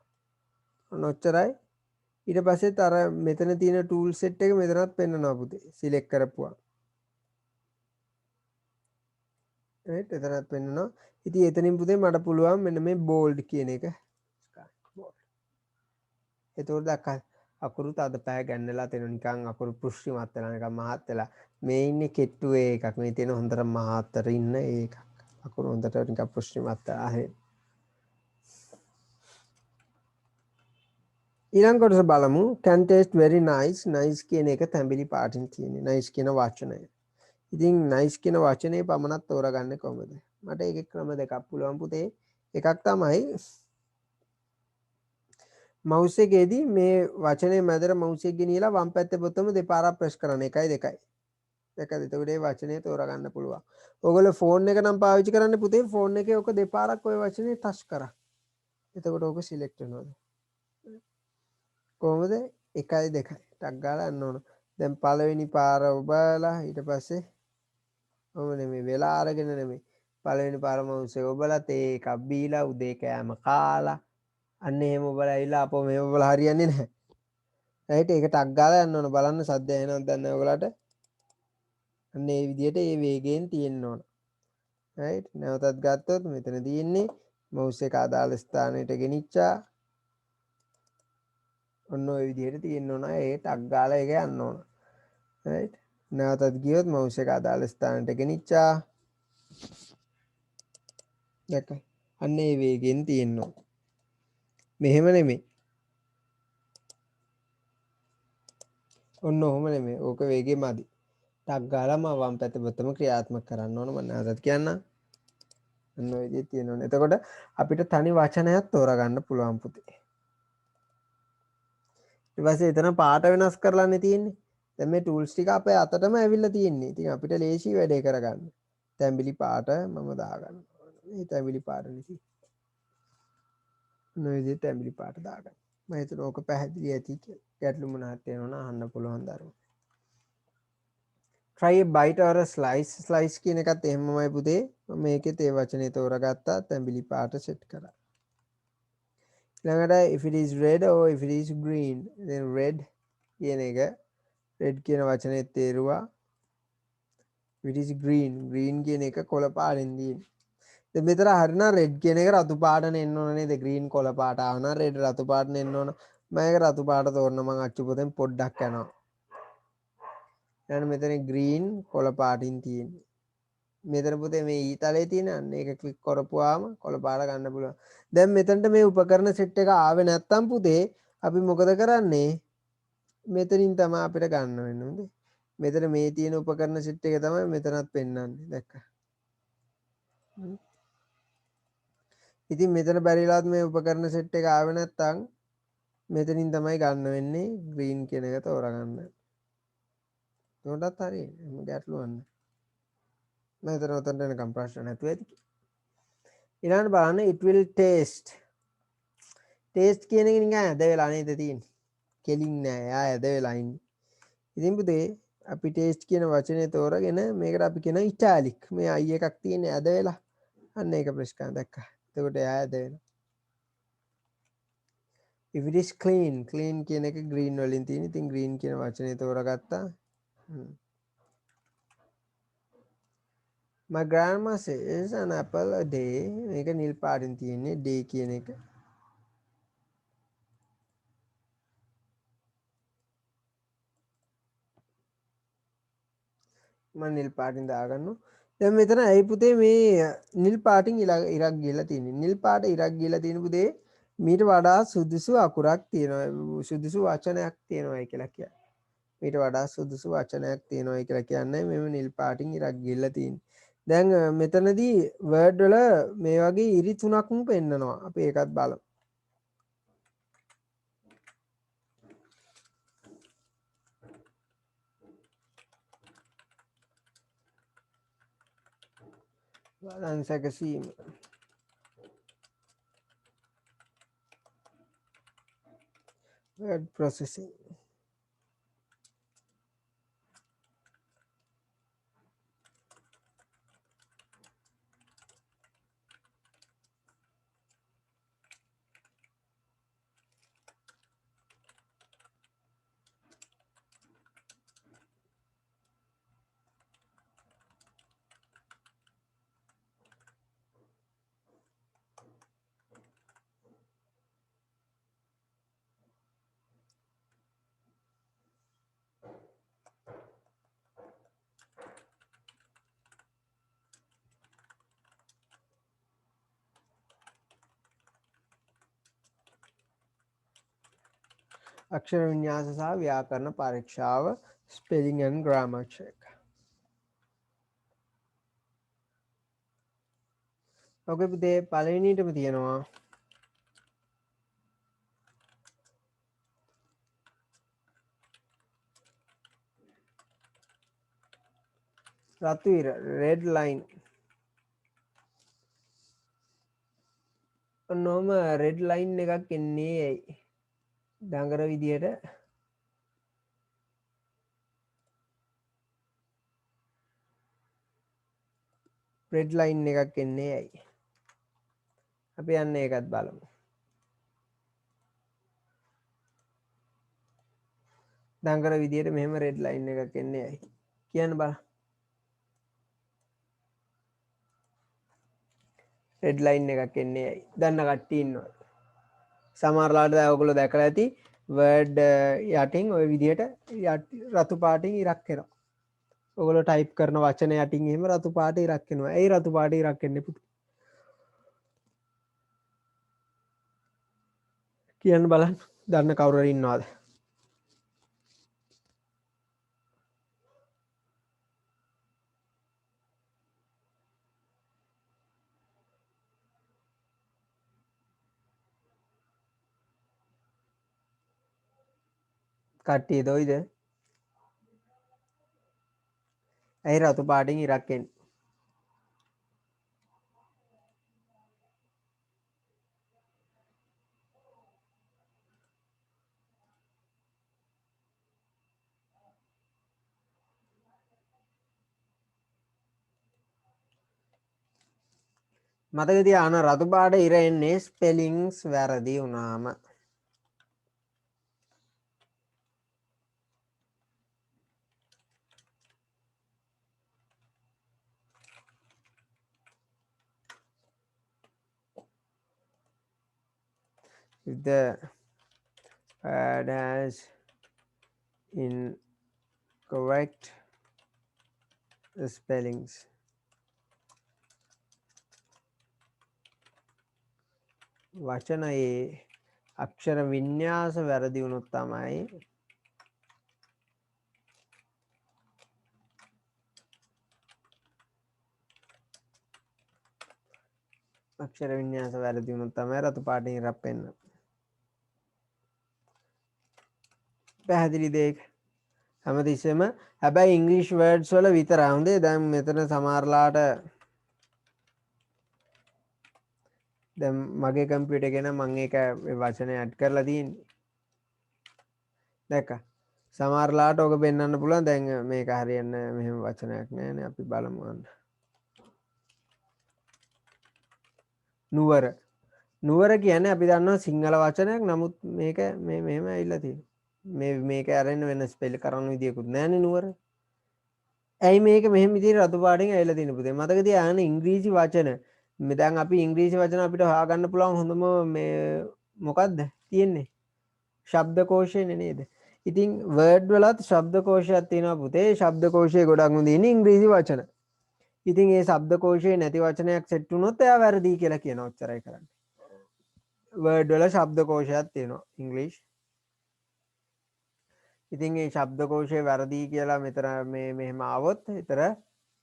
ඔච්චරයි. ඊට පස්සෙත් අර මෙතන තියෙන ටූල් සෙට් එක මෙතනත් පෙන්නනවා පුතේ. සිලෙක්ට් කරපුවා. right එතනත් පෙන්නනවා. ඉතින් එතනින් පුතේ මට පුළුවන් මෙන්න මේ බෝල්ඩ් කියන එක. එතකොට දැක්කා අකුරු තද පෑ ගන්නලා තියෙන නිකන් අකුරු පුෂ්ටිමත් වෙලා නිකන් මහත් වෙලා මේ ඉන්නේ කෙට්ටුවේ එකක් මේ තියෙන හොඳට මහතර ඉන්න ඒක අකුරු හොඳට නිකන් පුෂ්ටිමත් වෙලා ඊළඟ කොටස බලමු can taste very nice nice කියන එක තැඹිලි පාටින් තියෙන්නේ nice කියන වචනය. ඉතින් nice කියන වචනේ පමණක් තෝරගන්නේ කොහොමද? මට ඒකේ ක්‍රම දෙකක් පුළුවන් පුතේ. එකක් තමයි මවුස් එකේදී මේ වචනේ මැදට මවුස් එක ගෙනියලා වම් පැත්තේ බොත්තම දෙපාරක් ප්‍රෙස් කරන්න. 1 2. දැක්කද? එතකොට මේ වචනේ තෝරගන්න පුළුවන්. ඔයගොල්ලෝ ෆෝන් එක නම් පාවිච්චි කරන්නේ පුතේ ෆෝන් එකේ ඔක දෙපාරක් ওই වචනේ ටච් කරා. එතකොට ඕක සිලෙක්ට් වෙනවා. කොහොමද 1 2 ටක් ගාලා යන්න ඕන. දැන් පළවෙනි පාර ඔබලා ඊට පස්සේ ඔබ නෙමෙයි වෙලා අරගෙන නෙමෙයි. පළවෙනි පාර මවුස් එක ඔබලා තේ එකක් බීලා උදේ කෑම කාලා අන්න එහෙම ඔබලා ඇවිල්ලා අපෝ මෙහෙම ඔබලා හරියන්නේ නැහැ. රයිට් ඒක ටක් ගාලා යන්න ඕන බලන්න සද්ද එනවද දැන් ඔයගලට. අන්න ඒ විදිහට ඒ වේගයෙන් තියෙන්න ඕන. රයිට් නැවතත් ගත්තොත් මෙතන තියෙන්නේ මවුස් එක අදාළ ස්ථානයට ගෙනිච්චා. ඔන්න ඔය විදිහට තියෙන්න ඕන. ඒ ටක් ගාලා ඒක යන්න ඕන. රයිට් නැවතත් ගියොත් මවුස් එක අදාළ ස්ථානයට ගෙනිච්චා. දැක්ක අන්න ඒ වේගයෙන් තියෙන්න ඕන. මෙහෙම නෙමෙයි. ඔන්න ඔහොම නෙමෙයි. ඕක වේගෙ මදි. ටක් ගාලා මම වම් පැත්තේ බොත්තම ක්‍රියාත්මක කරන්න ඕන. මම නැවතත් කියන්නම්. ඔන්න ඔය විදිහට තියෙන්න ඕන. එතකොට අපිට තනි වචනයක් තෝරගන්න පුළුවන් පුතේ. ඊට පස්සේ එතන පාට වෙනස් කරලානේ තියෙන්නේ. දැන් මේ ටූල්ස් ටික අපේ අතටම ඇවිල්ලා තියෙන්නේ. ඉතින් අපිට ලේසි වැඩේ කරගන්න. තැඹිලි පාට මම දාගන්න. මේ තැඹිලි පාට නිසි. ඔන්න ඔය විදිහට තැඹිලි පාට දාගන්න. මම හිතුවා ඕක පැහැදිලි ඇති කියලා. ගැටලු මොනවද තියෙනවනම් අහන්න පුළුවන් දරුවෝ. try a bite or a slice කියන එකත් එහෙමමයි පුතේ. මම මේකෙත් ඒ වචනේ තෝරගත්තා. තැඹිලි පාට සෙට් කරා. ඊළඟට if it is red or if it is green then red කියන එක red කියන වචනේ තේරුවා. if it is green කියන එක කොළ පාටින් තියෙන්නේ. දැන් මෙතන හරිනම් red කියන එක රතු පාටනේ එන්න ඕන නේද? green කොළ පාට ආව නම් red රතු පාටනේ එන්න ඕන. මම ඒක රතු පාට තෝරන මං අච්චු පොතෙන් පොඩ්ඩක් යනවා. ඊළඟ මෙතන green කොළ පාටින් තියෙන්නේ. මෙතන පුතේ මේ ඊතලයේ තියෙන අන්න ඒක ක්ලික් කරපුවාම කොළ පාට ගන්න පුළුවන්. දැන් මෙතනට මේ උපකරණ සෙට් එක ආවේ නැත්තම් පුතේ අපි මොකද කරන්නේ? මෙතනින් තමයි අපිට ගන්න වෙන්නේ. මෙතන මේ තියෙන උපකරණ සෙට් එක තමයි මෙතනත් පෙන්වන්නේ. දැක්කා? ඉතින් මෙතන බැරිලාත් මේ උපකරණ සෙට් එක ආවේ නැත්තම් මෙතනින් තමයි ගන්න වෙන්නේ green කියන එක තෝරගන්න. උඩටත් හරි ගැටලුවක් නැහැ. මෙතන උතන්ට එනකම් ප්‍රශ්න නැතුව ඇති. ඊළඟට බලන්න it will taste. taste කියන එක නිකන් ඇද වෙලා නේද තියෙන්නේ. කෙලින් නෑ. එයා ඇද වෙලා ඉන්නේ. ඉතින් පුතේ අපි taste කියන වචනේ තෝරගෙන මේකට අපි කියන italic. මේ i එකක් තියෙන ඇද වෙලා. අන්න ඒක ප්‍රෙස් කරන් දැක්කා. එතකොට එයා ඇද වෙනවා. if it is clean කියන එක green වලින් තියෙන. ඉතින් green කියන වචනේ තෝරගත්තා. My grandma says an apple a day. මේක නිල් පාටින් තියෙන්නේ day කියන එක. මම නිල් පාටින් දාගන්නවා. දැන් මෙතන ඇයි පුතේ මේ නිල් පාටින් ඉරක් ගිහලා තියෙන්නේ. නිල් පාට ඉරක් ගිහලා තියෙන පුතේ මීට වඩා සුදුසු අකුරක් තියෙනවා. සුදුසු වචනයක් තියෙනවා කියලා කියන්නේ. මීට වඩා සුදුසු වචනයක් තියෙනවා කියලා කියන්නේ මෙම නිල් පාටින් ඉරක් ගිහලා තියෙන්නේ. දැන් මෙතනදී වර්ඩ් වල මේ වගේ ඉරි තුනක්ම පෙන්නනවා. අපි ඒකත් බලමු. බලන්න සැකසීම. word processing. අක්ෂර වින්‍යාස සහ ව්‍යාකරණ පරීක්ෂාව spelling and grammar check. ඔකේ පුතේ පළවෙනියටම තියෙනවා රතු ඉර රෙඩ් ලයින් ඔන්නෝම රෙඩ් ලයින් එකක් එන්නේ ඇයි දඟර විදියට රෙඩ් ලයින් එකක් එන්නේ ඇයි අපි යන්න ඒකත් බලමු දඟර විදියට මෙහෙම රෙඩ් ලයින් එකක් එන්නේ ඇයි කියන්න බලන්න රෙඩ් ලයින් එකක් එන්නේ ඇයි දන්න කට්ටිය ඉන්නවා සමහරලාට ඔයගොල්ලෝ දැකලා ඇති වර්ඩ් යටින් ওই විදියට රතු පාටින් ඉරක් එනවා ඔයගොල්ලෝ ටයිප් කරන වචන යටින් එහෙම රතු පාට ඉරක් එනවා ඒ රතු පාට ඉරක් එන්නේ පුතේ කියන්න බලන්න දන්න කවුරු හරි ඉන්නවද කට්ටිය දොයිද ඇයි රතු පාටින් ඉරක් එන්නේ මතක තියාගන්න රතු පාට ඉර එන්නේ ස්පෙලිංස් වැරදි වුණාම if the word has incorrect spellings වචනයේ අක්ෂර වින්‍යාස වැරදි වුණොත් තමයි අක්ෂර වින්‍යාස වැරදි වුණොත් තමයි රතු පාටින් ඉරක් පෙන්නන්නේ පැහැදිලි දෙයක හැමතිස්සෙම හැබැයි ඉංග්‍රීසි වර්ඩ්ස් වල විතරයි හොඳේ දැන් මෙතන සමහරලාට දැන් මගේ කම්පියුටර් එක නම් මම ඒක වචන ඇඩ් කරලා තියෙන්නේ දැක්කා සමහරලාට ඔක පෙන්වන්න පුළුවන් දැන් මේක හරියන්න මෙහෙම වචනයක් නෑනේ අපි බලමු අන්න නුවර නුවර කියන්නේ අපි දන්නවා සිංහල වචනයක් නමුත් මේක මේ මෙහෙම ඇවිල්ලා තියෙනවා මේක අරගෙන වෙන ස්පෙල් කරන්න විදියකුත් නෑනේ නුවර ඇයි මේක මෙහෙම විදිහට රතු පාටින් ඇවිල්ලා තියෙන්නේ පුතේ මතක තියාගන්න ඉංග්‍රීසි වචන මේ දැන් අපි ඉංග්‍රීසි වචන අපිට හොයාගන්න පුළුවන් හොඳම මේ මොකද්ද තියෙන්නේ ශබ්දකෝෂයනේ නේද ඉතින් වර්ඩ් වලත් ශබ්දකෝෂයක් තියෙනවා පුතේ ශබ්දකෝෂයේ ගොඩක්ම තියෙන්නේ ඉංග්‍රීසි වචන ඉතින් ඒ ශබ්දකෝෂයේ නැති වචනයක් සෙට් වුණොත් එයා වැරදි කියලා කියන ඔච්චරයි කරන්නේ වර්ඩ් වල ශබ්දකෝෂයක් තියෙනවා ඉංග්‍රීසි ඉතින් ඒ ශබ්දකෝෂය වැරදි කියලා මෙතන මේ මෙහෙම આવොත් ඒතර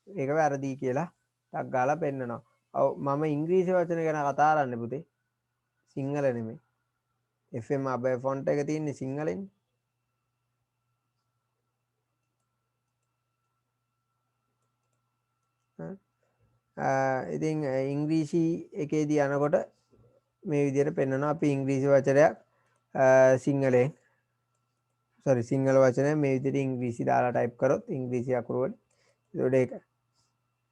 ඒක වැරදි කියලා ටක් ගාලා පෙන්නනවා. ඔව් මම ඉංග්‍රීසි වචන ගැන කතා කරන්නේ පුතේ. සිංහල නෙමෙයි. FM අබේ ෆොන්ට් එක තියෙන්නේ සිංහලෙන්. ඉතින් ඉංග්‍රීසි එකේදී යනකොට මේ විදිහට පෙන්නනවා අපි ඉංග්‍රීසි වචනයක් සිංහලෙන් sorry සිංහල වචනය මේ විදිහට ඉංග්‍රීසි දාලා ටයිප් කරොත් ඉංග්‍රීසි අකුරු වල ඒකට ඒක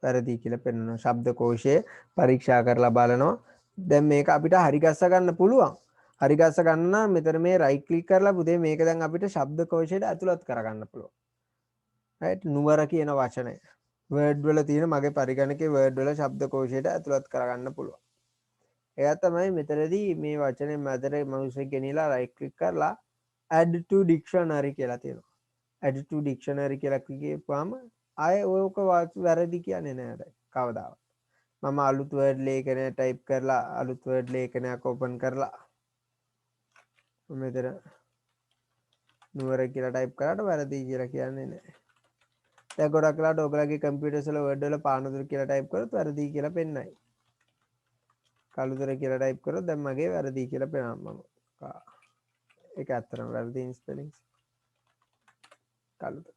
වැරදි කියලා පෙන්වනවා. ශබ්දකෝෂය පරීක්ෂා කරලා බලනවා. දැන් මේක අපිට හරි ගස්ස ගන්න පුළුවන්. හරි ගස්ස ගන්න නම් මෙතන මේ රයිට් ක්ලික් කරලා පුතේ මේක දැන් අපිට ශබ්දකෝෂයට ඇතුළත් කරගන්න පුළුවන්. right නුවර කියන වචනය. වර්ඩ් වල තියෙන මගේ පරිගණකේ වර්ඩ් වල ශබ්දකෝෂයට ඇතුළත් කරගන්න පුළුවන්. එයා තමයි මෙතනදී මේ වචනේ මැදට මවුස් එක ගෙනිලා රයිට් ක්ලික් කරලා add to dictionary කියලා තියෙනවා. add to dictionary කියලා කියපුවාම ආයේ ඕක වැරදි කියන්නේ නෑ කවදාවත්. මම අලුත් වර්ඩ් ලේඛනය ටයිප් කරලා අලුත් වර්ඩ් ලේඛනයක් ඕපන් කරලා මෙතන නුවර කියලා ටයිප් කරාට වැරදි කියලා කියන්නේ නෑ. දැන් ගොඩක් වෙලාවට ඔයගලගේ කම්පියුටර්ස් වල වර්ඩ් වල පානදුර කියලා ටයිප් කරොත් වැරදි කියලා පෙන්නයි. කළුතර කියලා ටයිප් කරොත් දැන් මගේ වැරදි කියලා පෙන්නනවා මම. ඒක ඇත්තටම වැරදි ස්පෙලිංස්. කළුතර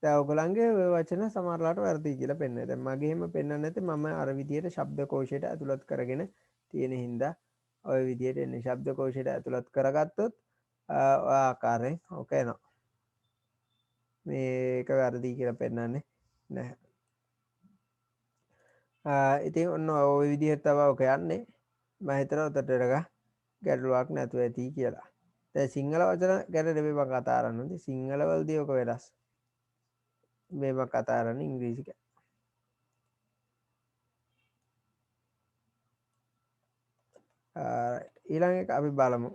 දැන් ඔයගලන්ගේ ඔය වචන සමහරලාට වැරදි කියලා පෙන්වනවා. දැන් මගේ එහෙම පෙන්වන්නේ නැති මම අර විදියට ශබ්දකෝෂයට ඇතුළත් කරගෙන තියෙන හින්දා ඔය විදියට එන්නේ. ශබ්දකෝෂයට ඇතුළත් කරගත්තොත් ඔය ආකාරයෙන් ඕක එනවා. මේක වැරදි කියලා පෙන්වන්නේ නැහැ. ඉතින් ඔන්න ඔය විදිහට තමයි ඔක යන්නේ. මම හිතනවා උඩට ගැටලුවක් නැතුව ඇති කියලා. දැන් සිංහල වචන ගැන නෙමෙයි මම කතා කරන්නේ. සිංහල වලදී ඔක වෙනස්. මේ මම කතා කරන්නේ ඉංග්‍රීසි ගැන. ඊළඟ එක අපි බලමු.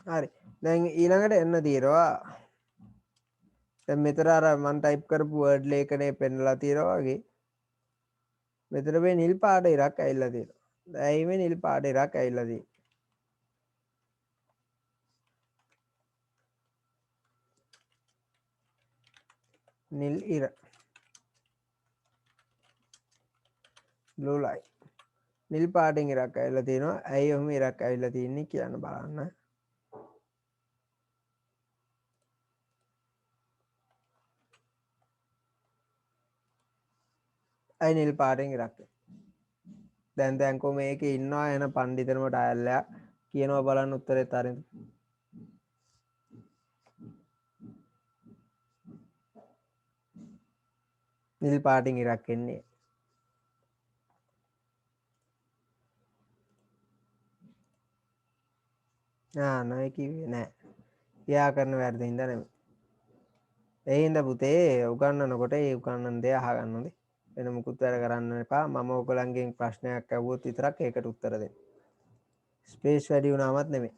හරි. දැන් ඊළඟට එන්න තියෙනවා. දැන් මෙතන අර මම ටයිප් කරපු වර්ඩ් ලේඛනය පෙන්නලා තියෙනවා වගේ. මෙතන මේ නිල් පාට ඉරක් ඇවිල්ලා තියෙනවා. දැන් මේ නිල් පාට ඉරක් ඇවිල්ලා තියෙනවා. නිල් ඉර. blue line. නිල් පාටින් ඉරක් ඇවිල්ලා තියෙනවා. ඇයි ඔහොම ඉරක් ඇවිල්ලා තියෙන්නේ කියන්න බලන්න. ඇයි නිල් පාටින් ඉරක්? දැන්කෝ මේක ඉන්නවා එන පණ්ඩිතනම ඩයල්ලයක් කියනවා බලන්න උත්තරෙත් අරින්න. නිල් පාටින් ඉරක් එන්නේ. නෑ කිව්වේ නෑ. එයා කරන වැරදි හින්දා නෙමෙයි. ඒ හින්දා පුතේ උගන්වනකොට ඒ උගන්වන දේ අහගන්න ඕනේ. වෙන මුකුත් වැඩ කරන්න එපා. මම ඔයගලන්ගෙන් ප්‍රශ්නයක් අහුවොත් විතරක් ඒකට උත්තර දෙන්න. ස්පේස් වැඩි වුණාමත් නෙමෙයි.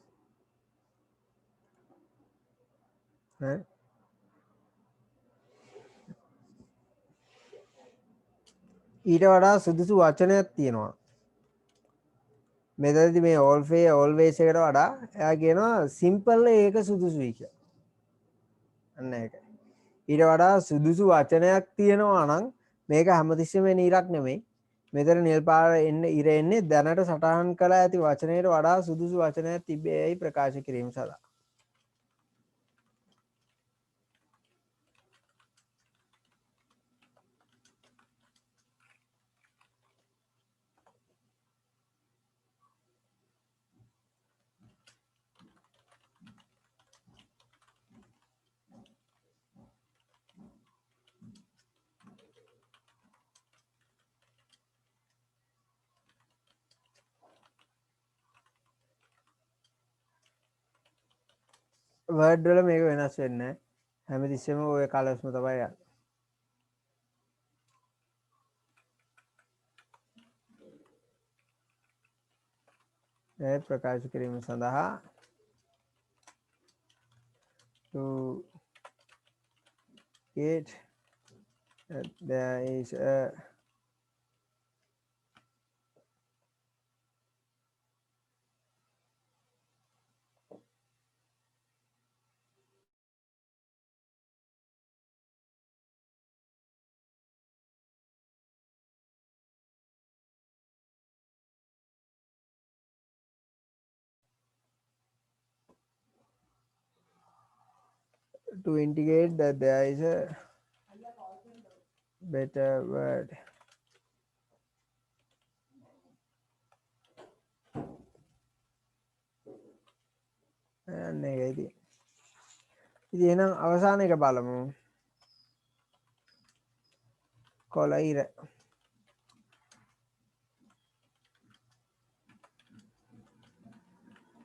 ඊට වඩා සුදුසු වචනයක් තියෙනවා. මෙතනදී මේ always එකට වඩා එයා කියනවා simple ඒක සුදුසුයි කියලා. අන්න ඒකයි. ඊට වඩා සුදුසු වචනයක් තියෙනවා නම් මේක හැමතිස්සෙම එන ඉරක් නෙමෙයි. මෙතන නිල් පාට එන්නේ ඉර එන්නේ දැනට සටහන් කළා ඇති වචනයට වඩා සුදුසු වචනයක් තිබේයි ප්‍රකාශ කිරීම සඳහා. වර්ඩ් වල මේක වෙනස් වෙන්නේ නැහැ. හැමතිස්සෙම ওই කලර්ස්ම තමයි යන්නේ. ඒ ප්‍රකාශ කිරීම සඳහා to it there is a to indicate that there is a better word. අන්න ඒකයි. ඉතින් එහෙනම් අවසාන එක බලමු. කොළයිර.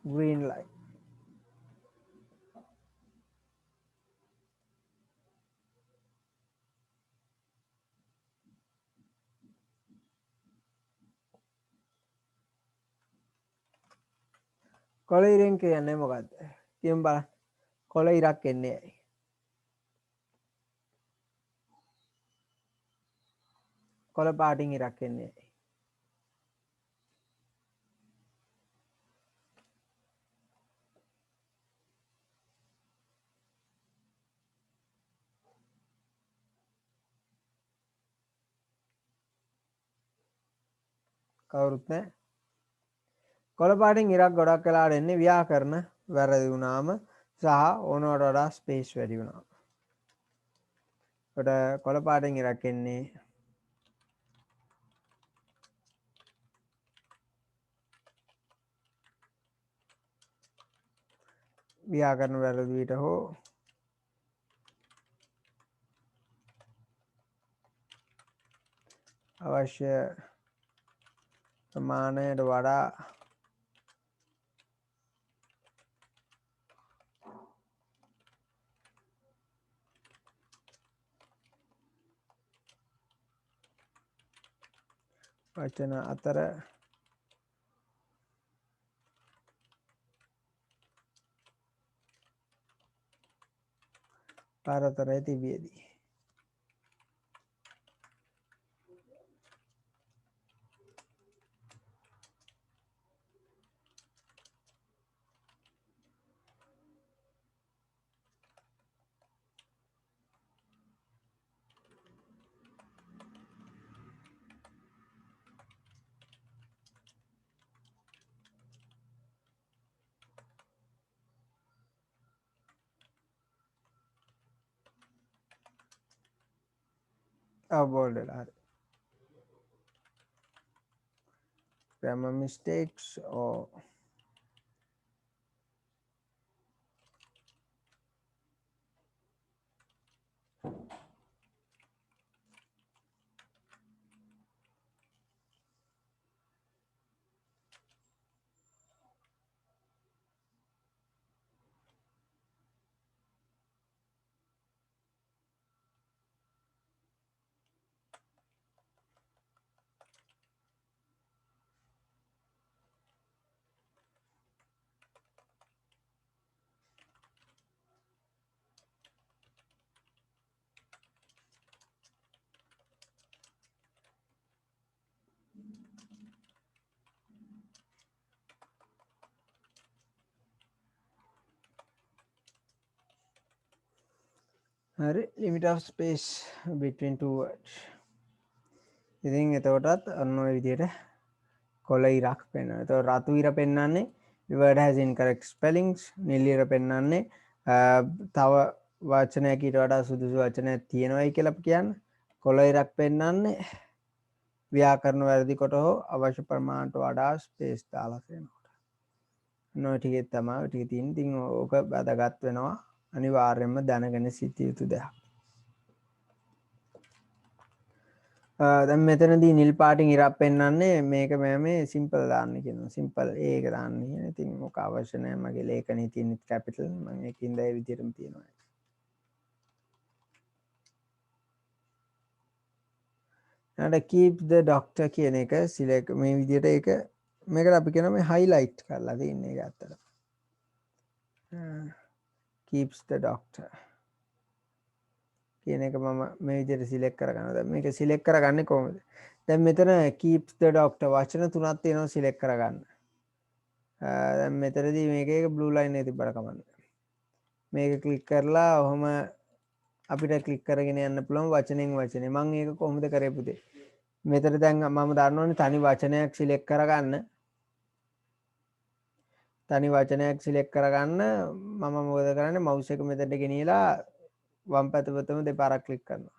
green light. කොළයිරෙන් කියන්නේ මොකද්ද? කියමු බලන්න. කොළයිරක් එන්නේ ඇයි? කොළ පාටින් ඉරක් එන්නේ ඇයි? කවුරුත් නැහැ. කොළ පාටින් ඉරක් ගොඩක් වෙලාට එන්නේ ව්‍යාකරණ වැරදි වුණාම සහ ඕනවට වඩා ස්පේස් වැඩි වුණාම. ඒකට කොළ පාටින් ඉරක් එන්නේ ව්‍යාකරණ වැරදි විට හෝ අවශ්‍ය ප්‍රමාණයට වඩා වචන අතර පරතරය තිබියදී අවබෝධ වෙලා හරි. grammar mistakes or හරි limit of space between two words. ඉතින් එතකොටත් අන්න ඔය විදිහට කොළ ඉරක් පෙන්වනවා. එතකොට රතු ඉර පෙන්වන්නේ the word has incorrect spellings. නිල් ඉර පෙන්වන්නේ තව වචනයක ඊට වඩා සුදුසු වචනයක් තියෙනවයි කියලා කියන්නේ. කොළ ඉරක් පෙන්වන්නේ ව්‍යාකරණ වැරදි කොට හෝ අවශ්‍ය ප්‍රමාණයට වඩා ස්පේස් දාලා තියෙනවා. ඔය ටිකේ තමයි ඔය ටික තියෙන්නේ. ඉතින් ඕක වැදගත් වෙනවා. අනිවාර්යයෙන්ම දැනගෙන සිටිය යුතු දෙයක්. දැන් මෙතනදී නිල් පාටින් ඉරක් පෙන්වන්නේ මේක මේ සිම්පල් දාන්න කියනවා. සිම්පල් ඒක දාන්න කියන. ඉතින් මොක අවශ්‍ය නැහැ. මගේ ලේඛනයේ තියෙන කැපිටල් මම ඒකින්ද ඒ විදිහටම තියනවා. ඊට keep the doctor කියන එක සිලෙක්ට් මේ විදිහට ඒක මේකට අපි කියනවා මේ highlight කරලා තියෙන එක ඇත්තට. keeps the doctor කියන එක මම මේ විදිහට සිලෙක්ට් කරගන්නවා. දැන් මේක සිලෙක්ට් කරගන්නේ කොහොමද? දැන් මෙතන keeps the doctor වචන තුනක් තියෙනවා සිලෙක්ට් කරගන්න. දැන් මෙතනදී මේකේ blue line එක තිබ්බට කමන්නේ. මේක ක්ලික් කරලා ඔහොම අපිට ක්ලික් කරගෙන යන්න පුළුවන් වචනෙන් වචනේ. මම ඒක කොහොමද කරේ පුතේ? මෙතන දැන් මම දන්නවනේ තනි වචනයක් සිලෙක්ට් කරගන්න. තනි වචනයක් සිලෙක්ට් කරගන්න මම මොකද කරන්නේ? mouse එක මෙතනට ගෙනියලා වම් පැත්ත පැත්තම දෙපාරක් ක්ලික් කරනවා.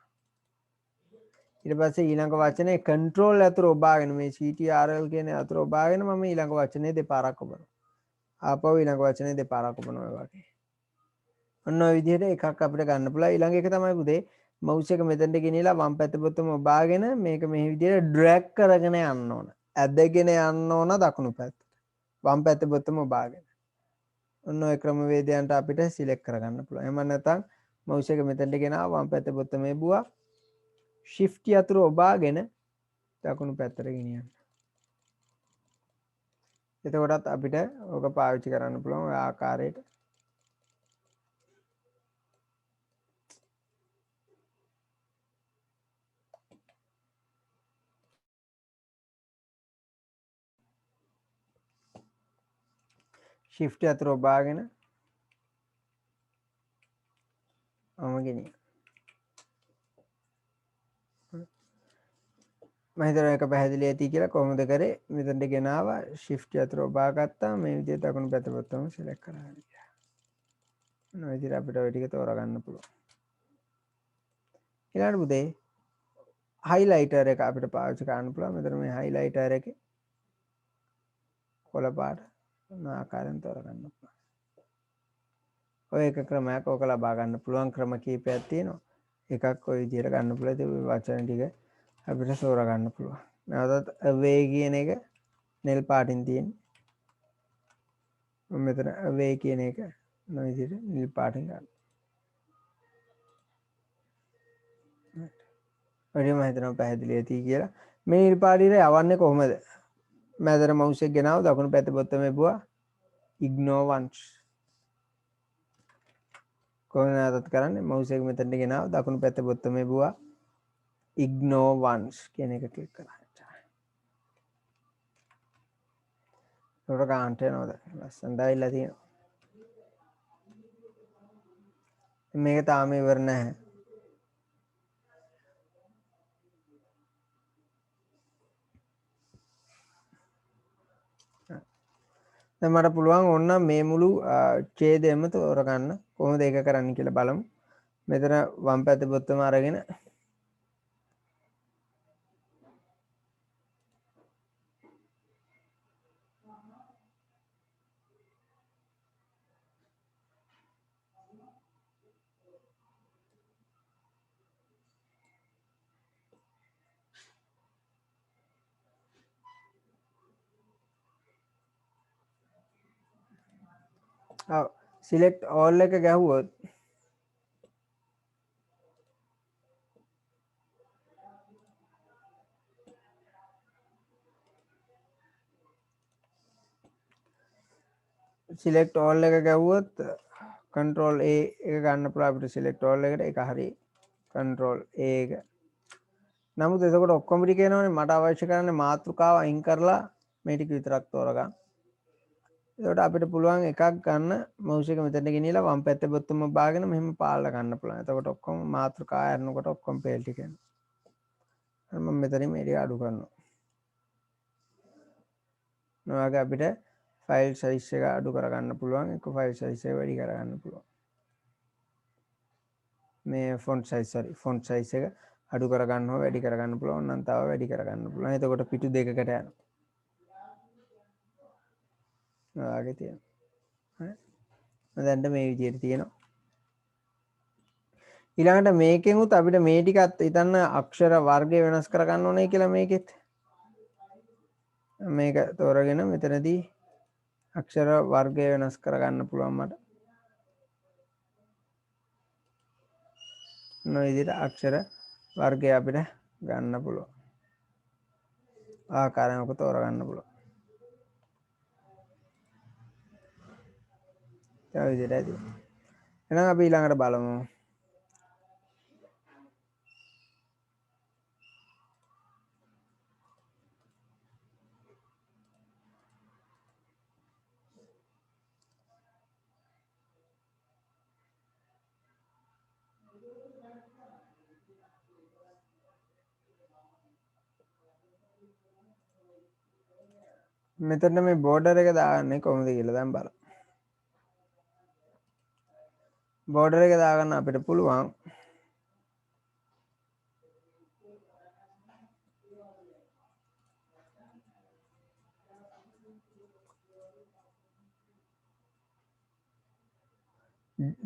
ඊට පස්සේ ඊළඟ වචනේ control අතුර ඔබාගෙන මේ ctrl කියන අතුර ඔබාගෙන මම ඊළඟ වචනේ දෙපාරක් ඔබනවා. ආපහු ඊළඟ වචනේ දෙපාරක් ඔබනවා වගේ. ඔන්න ඔය විදිහට එකක් අපිට ගන්න පුළුවන්. ඊළඟ එක තමයි පුතේ mouse එක මෙතනට ගෙනියලා වම් පැත්ත පැත්තම ඔබාගෙන මේක මේ විදිහට drag කරගෙන යන්න ඕන. ඇදගෙන යන්න ඕන දකුණු පැත්තට. වම් පැත්ත පැත්තම ඔබාගෙන. ඔන්න ඔය ක්‍රමවේදයන්ට අපිට සිලෙක්ට් කරගන්න පුළුවන්. එහෙම නැත්නම් mouse එක මෙතනට ගෙනාවා වම් පැත්ත පැත්තම එබුවා. shift අතුර ඔබාගෙන දකුණු පැත්තට ගෙනියන්න. එතකොටත් අපිට ඕක පාවිච්චි කරන්න පුළුවන් ඔය ආකාරයට. shift අතුර ඔබාගෙන ගෙනියන්න. මම හිතනවා ඒක පැහැදිලි ඇති කියලා. කොහොමද කරේ? මෙතනට ගෙනාවා shift යතුර ඔබා ගත්තා. මේ විදිහට දකුණු පැත්ත බොත්තම select කරා. මේ විදිහට අපිට ওই ටික තෝරගන්න පුළුවන්. ඊළඟට පුතේ highlighter එක අපිට පාවිච්චි කරන්න පුළුවන්. මෙතන මේ highlighter එකේ කොළ පාට මොන ආකාරයෙන් තෝරගන්න පුළුවන්. ඔය එක ක්‍රමයක් ඕක ලබා ගන්න පුළුවන් ක්‍රම කීපයක් තියෙනවා. එකක් ඔය විදිහට ගන්න පුළුවන්. ඒ වචන ටික අපිට තෝරා ගන්න පුළුවන්. නැවතත් away කියන එක නෙල් පාටින් තියෙන්නේ. මෙතන away කියන එක මේ විදිහට නිල් පාටින් ගන්න. ඔය මම හිතනවා පැහැදිලි ඇති කියලා. මේ නිල් පාටියට යවන්නේ කොහොමද? මම mouse එක ගෙනාව දකුණු පැත්තේ බොත්තමේ බුවා ignore once. කොහොමද නැවතත් කරන්නේ? mouse එක මෙතනට ගෙනාව දකුණු පැත්තේ බොත්තමේ බුවා ignore once කියන එක ක්ලික් කරා. ඒකට ගන්නට යනවාද? ලස්සනට ආවිල්ලා තියෙනවා. මේක තාම ඉවර නැහැ. දැන් මට පුළුවන් ඕනනම් මේ මුළු ඡේදයම තෝරගන්න. කොහොමද ඒක කරන්න කියලා බලමු. මෙතන වම් පැත්තේ බොත්තම අරගෙන select all එක ගැහුවොත් select all එක ගැහුවොත් control A එක ගන්න පුළුවන් අපිට select all එකට. ඒක හරි control A එක. නමුත් එතකොට ඔක්කොම ටික එනවනේ. මට අවශ්‍ය කරන්නේ මාතෘකාව අයින් කරලා මේ ටික විතරක් තෝරගන්න. එතකොට අපිට පුළුවන් එකක් ගන්න mouse එක මෙතනට ගෙනියලා වම් පැත්තේ බොත්තම බාගෙන මෙහෙම පාලලා ගන්න පුළුවන්. එතකොට ඔක්කොම මාතෘකා අරනකොට ඔක්කොම පේල් ටික එනවා. මම මෙතනින් මේ ටික අඩු කරනවා. ඔයාගේ අපිට ෆයිල් සයිස් එක අඩු කරගන්න පුළුවන්. එක ෆයිල් සයිස් එක වැඩි කරගන්න පුළුවන්. මේ font size එක අඩු කරගන්න හෝ වැඩි කරගන්න පුළුවන්. නම් තව වැඩි කරගන්න පුළුවන්. එතකොට පිටු දෙකකට යනවා. ඔයාගේ තියෙනවා. හරි. දැන් මේ විදිහට තියෙනවා. ඊළඟට මේකෙමුත් අපිට මේ ටිකත් හිතන්න අක්ෂර වර්ගය වෙනස් කරගන්න ඕනේ කියලා මේකෙත්. මේක තෝරගෙන මෙතනදී අක්ෂර වර්ගය වෙනස් කරගන්න පුළුවන් මට. මේ විදිහට අක්ෂර වර්ගය අපිට ගන්න පුළුවන්. ආකාරයෙන් ඔක තෝරගන්න පුළුවන්. ඒ විදිහට ඇති. එහෙනම් අපි ඊළඟට බලමු. මෙතන මේ බෝඩර් එක දාගන්නේ කොහොමද කියලා දැන් බලමු. බෝඩර් එක දාගන්න අපිට පුළුවන්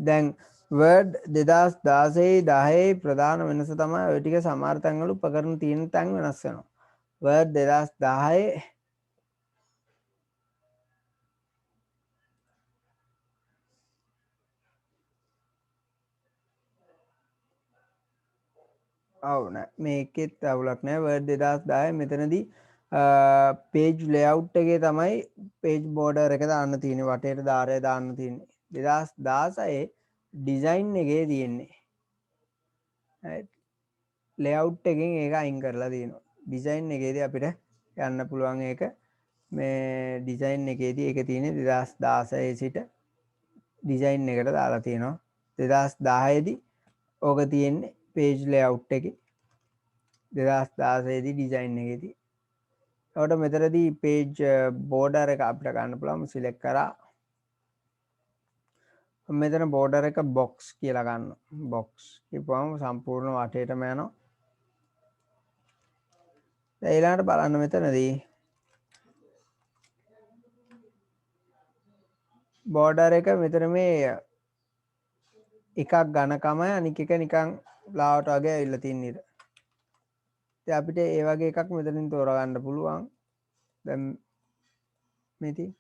දැන් Word 2016 ප්‍රධාන වෙනස තමයි ඔය ටික සමහර තැන්වල උපකරණ තියෙන තැන් වෙනස් වෙනවා. Word 2010 නෑ මේකෙත් අවුලක් නෑ. Word 2010 මෙතනදී page layout එකේ තමයි page border එක දාන්න තියෙන්නේ. වටේට ධාරය දාන්න තියෙන්නේ. 2016 design එකේ තියෙන්නේ. layout එකෙන් ඒක අයින් කරලා තියෙනවා. design එකේදී අපිට යන්න පුළුවන් ඒක මේ design එකේදී ඒක තියෙන්නේ 2016 සිට design එකට දාලා තියෙනවා. 2010 දී ඕක තියෙන්නේ page layout එකේ. 2016 ඩිසයින් එකේදී. එතකොට මෙතනදී page border එක අපිට ගන්න පුළුවන් select කරා. මෙතන border එක box කියලා ගන්න. box කියපුවම සම්පූර්ණ වටේටම යනවා. දැන් ඊළඟට බලන්න මෙතනදී border එක මෙතන මේ එකක් ඝනකමයි අනික එක නිකන් ලාවට වගේ ඇවිල්ලා තියෙන ඉර. ඉතින් අපිට ඒ වගේ එකක් මෙතනින් තෝරා ගන්න පුළුවන්. දැන් මෙතන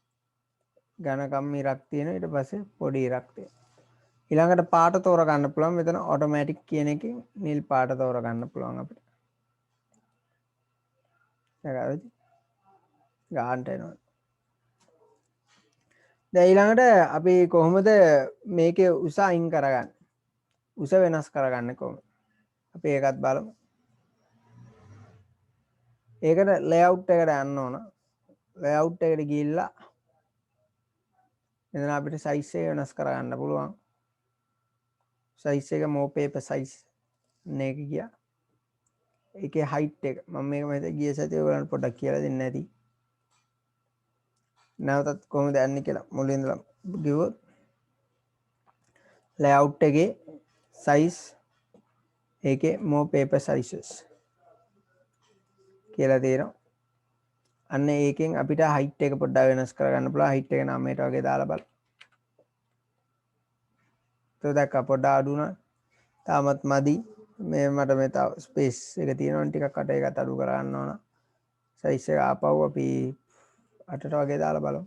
ඝනකම් ඉරක් තියෙනවා ඊට පස්සේ පොඩි ඉරක් තියෙනවා. ඊළඟට පාට තෝරා ගන්න පුළුවන්. මෙතන ඔටෝමැටික් කියන එකෙන් නිල් පාට තෝරා ගන්න පුළුවන් අපිට. හරිද? ගාන්ට එනවා. දැන් ඊළඟට අපි කොහොමද මේකේ උස අයින් කරගන්නේ? උස වෙනස් කරගන්නේ කොහොමද? අපි ඒකත් බලමු. ඒකට layout එකට යන්න ඕන. layout එකට ගිහිල්ලා එතන අපිට size එක වෙනස් කරගන්න පුළුවන්. size එක more paper size මේක ගියා. ඒකේ height එක මම මේක මම ගිය සතියේ ඔයගලන්ට පොඩ්ඩක් කියලා දෙන්න ඇති. නැවතත් කොහොමද යන්නේ කියලා මුලින් ඉඳලා කිව්වොත් layout එකේ size ඒකේ more paper sizes කියලා තියෙනවා. අන්න ඒකෙන් අපිට height එක පොඩ්ඩක් වෙනස් කරගන්න පුළුවන්. height එක 9ට වගේ දාලා බලන්න. તો දැක්ක පොඩ්ඩක් අඩු වුණා. තාමත් මදි. මේ මට මේ තව ස්පේස් එක තියෙනවා ටිකක් අට එකත් අඩු කරගන්න ඕන. size එක ආපහු අපි 8ට වගේ දාලා බලමු.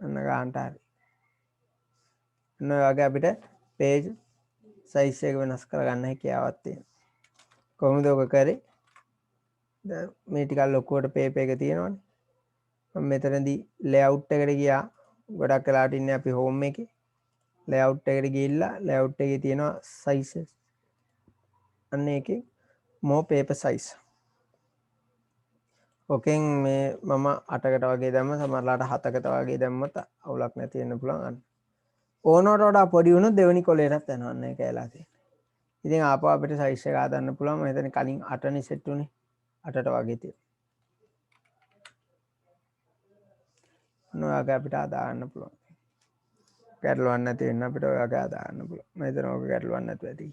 අන්න ගන්නට හරි. අන්න ඔය වගේ අපිට page size එක වෙනස් කරගන්න හැකියාවක් තියෙනවා. කොහොමද ඔක කරේ? දැන් මේ ටිකක් ලොකුවට paper එක තියෙනවනේ. මම මෙතනදී layout එකට ගියා. ගොඩක් වෙලාවට ඉන්නේ අපි home එකේ. layout එකට ගිහිල්ලා layout එකේ තියෙනවා sizes. අන්න ඒකේ more paper size. ඕකෙන් මේ මම 8කට වගේ දැම්ම සමහරලාට 7කට වගේ දැම්මත් අවුලක් නැති වෙන්න පුළුවන් අන්න. ඕනවට වඩා පොඩි වුණොත් දෙවෙනි කොලේටත් යනවා අන්න ඒක ඇලා තියෙන්නේ. ඉතින් ආපහු අපිට size එක හදන්න පුළුවන්. මම හිතන්නේ කලින් 8නේ set උනේ 8ට වගේ තියෙනවා. ඔයාගේ අපිට හදාගන්න පුළුවන්. ගැටලුවක් නැති වෙන්න අපිට ඔයාගේ හදාගන්න පුළුවන්. මම හිතනවා ඔක ගැටලුවක් නැතුව ඇති.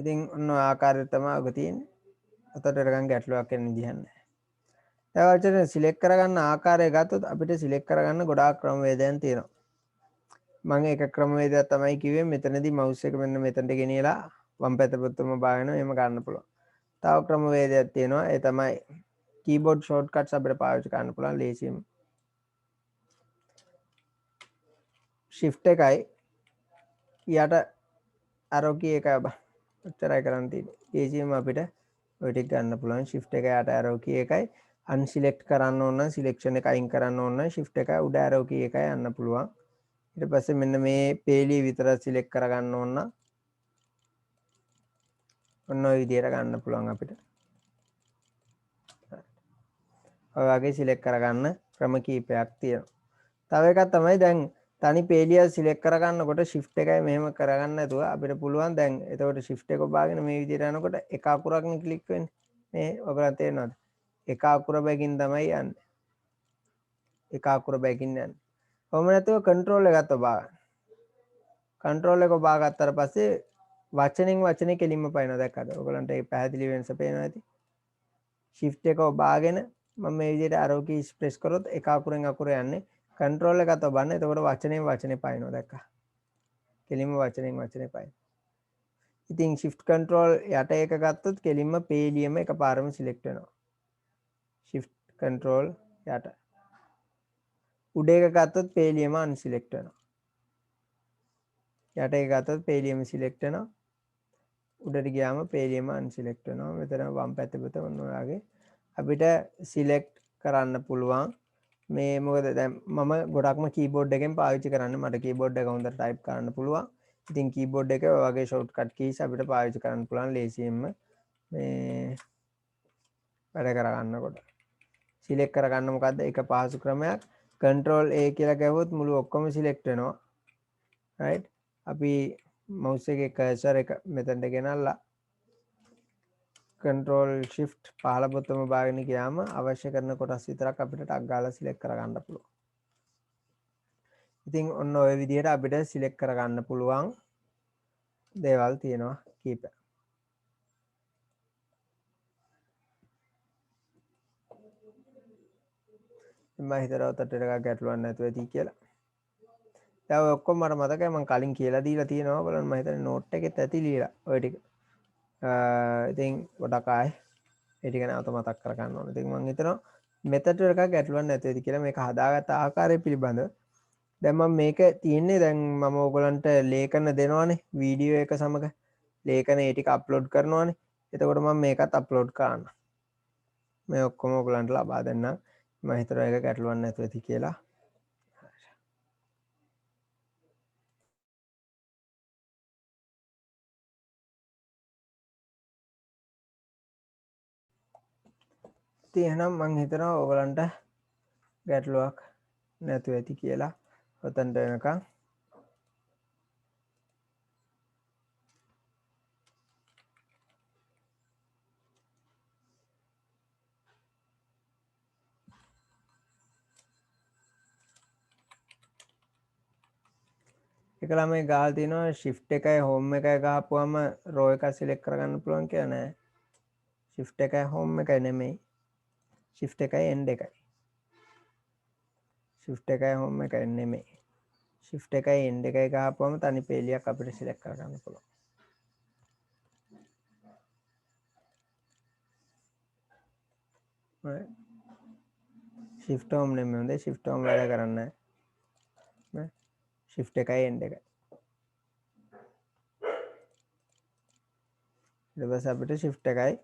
ඉතින් ඔන්න ඔය ආකාරයට තමයි ඔක තියෙන්නේ. අතට ගන්න ගැටලුවක් එන්න විදිහක් නැහැ. දැන් සිලෙක්ට් කරගන්න ආකාරය ගත්තොත් අපිට සිලෙක්ට් කරගන්න ගොඩාක් ක්‍රමවේදයන් තියෙනවා. මම එක ක්‍රමවේදයක් තමයි කිව්වේ මෙතනදී mouse එක මෙන්න මෙතනට ගෙනියලා වම් පැත්ත පුතුම බාගෙන එහෙම ගන්න පුළුවන්. තව ක්‍රමවේදයක් තියෙනවා. ඒ තමයි keyboard shortcuts අපිට පාවිච්චි කරන්න පුළුවන් ලේසියෙන්. shift එකයි යට arrow key එකයි ඔච්චරයි කරන්න තියෙන්නේ. ලේසියෙන්ම අපිට ඔය ටික ගන්න පුළුවන්. shift එක යට arrow key එකයි unselect කරන්න ඕන නම් selection එක අයින් කරන්න ඕන නම් shift එකයි උඩ arrow key එකයි යන්න පුළුවන්. ඊට පස්සේ මෙන්න මේ පේලිය විතර select කරගන්න ඕන නම් ඔන්න ඔය විදිහට ගන්න පුළුවන් අපිට. ඔය වගේ select කරගන්න ක්‍රම කීපයක් තියෙනවා. තව එකක් තමයි දැන් තනි පේලිය select කරගන්නකොට shift එකයි මෙහෙම කරගන්න නැතුව අපිට පුළුවන් දැන් එතකොට shift එක ඔබාගෙන මේ විදිහට යනකොට එක අකුරක්නේ ක්ලික් වෙන්නේ. මේ ඔයගලන්ට තේරෙනවද? එක අකුර බැගින් තමයි යන්නේ. එක අකුර බැගින් යන්නේ. කොහොම නැතුව control එකත් ඔබා ගන්න. control එක ඔබා ගත්තට පස්සේ වචනෙන් වචනේ කෙලින්ම පයින්නවා දැක්කද? ඔයගලන්ට ඒක පැහැදිලි වෙනස පේනවා ඇති. shift එක ඔබාගෙන මම මේ විදිහට arrow keys press කරොත් එක අකුරෙන් අකුර යන්නේ. control එකත් ඔබන්න. එතකොට වචනෙන් වචනේ පයින්නවා දැක්කා. කෙලින්ම වචනෙන් වචනේ පයින්. ඉතින් shift control යට එක ගත්තොත් කෙලින්ම පේලියම එකපාරම select වෙනවා. shift control යට. උඩ එක ගත්තොත් පේලියම unselect වෙනවා. යට එක ගත්තොත් පේලියම select වෙනවා. උඩට ගියාම පේලියම unselect වෙනවා. මෙතන වම් පැත්තේ පුත ඔන්න ඔයාගේ අපිට select කරන්න පුළුවන්. මේ මොකද දැන් මම ගොඩක්ම keyboard එකෙන් පාවිච්චි කරන්නේ. මට keyboard එක හොඳට type කරන්න පුළුවන්. ඉතින් keyboard එකේ ඔය වගේ shortcut keys අපිට පාවිච්චි කරන්න පුළුවන් ලේසියෙන්ම මේ වැඩ කරගන්නකොට. select කරගන්න මොකද්ද? එක පහසු ක්‍රමයක්. control A කියලා ගැවුවොත් මුළු ඔක්කොම select වෙනවා right අපි mouse එකේ cursor එක මෙතනට ගෙනල්ලා control shift 15 බොත්තම බාගෙන ගියාම අවශ්‍ය කරන කොටස් විතරක් අපිට ටක් ගාලා select කරගන්න පුළුවන්. ඉතින් ඔන්න ඔය විදිහට අපිට select කරගන්න පුළුවන් දේවල් තියෙනවා කීපයක්. මම හිතනවා ඔතට එකක් ගැටලුවක් නැතුව ඇති කියලා. දැන් ඔය ඔක්කොම මට මතකයි මම කලින් කියලා දීලා තියෙනවා බලන්න මම හිතන්නේ නෝට් එකෙත් ඇති ලියලා ඔය ටික. ඉතින් පොඩක් ආයේ ඒ ටික නැවත මතක් කරගන්න ඕනේ. ඉතින් මම හිතනවා මෙතට එකක් ගැටලුවක් නැතුව ඇති කියලා මේක හදාගත්ත ආකාරය පිළිබඳව. දැන් මම මේක තියෙන්නේ දැන් මම ඕගලන්ට ලේඛන දෙනවානේ වීඩියෝ එක සමග ලේඛන ඒ ටික අප්ලෝඩ් කරනවානේ. එතකොට මම මේකත් අප්ලෝඩ් කරන්න. මේ ඔක්කොම ඕගලන්ට ලබා දෙන්න. මම හිතනවා ඒක ගැටලුවක් නැතුව ඇති කියලා. එහෙනම් මං හිතනවා ඕගලන්ට ගැටලුවක් නැතුව ඇති කියලා ඔතනට එනකන් එක ළමයි ගහලා තිනවා shift එකයි home එකයි ගහපුවම row එක select කරගන්න පුළුවන් කියලා නෑ shift එකයි home එකයි නෙමෙයි shift එකයි end එකයි shift එකයි home එකයි නෙමෙයි shift එකයි end එකයි ගහපුවම තනි පේලියක් අපිට select කරගන්න පුළුවන්. right shift home නෙමෙයි හොඳේ shift home වැඩ කරන්නේ නෑ shift එකයි end එකයි ඊට පස්සේ අපිට shift එකයි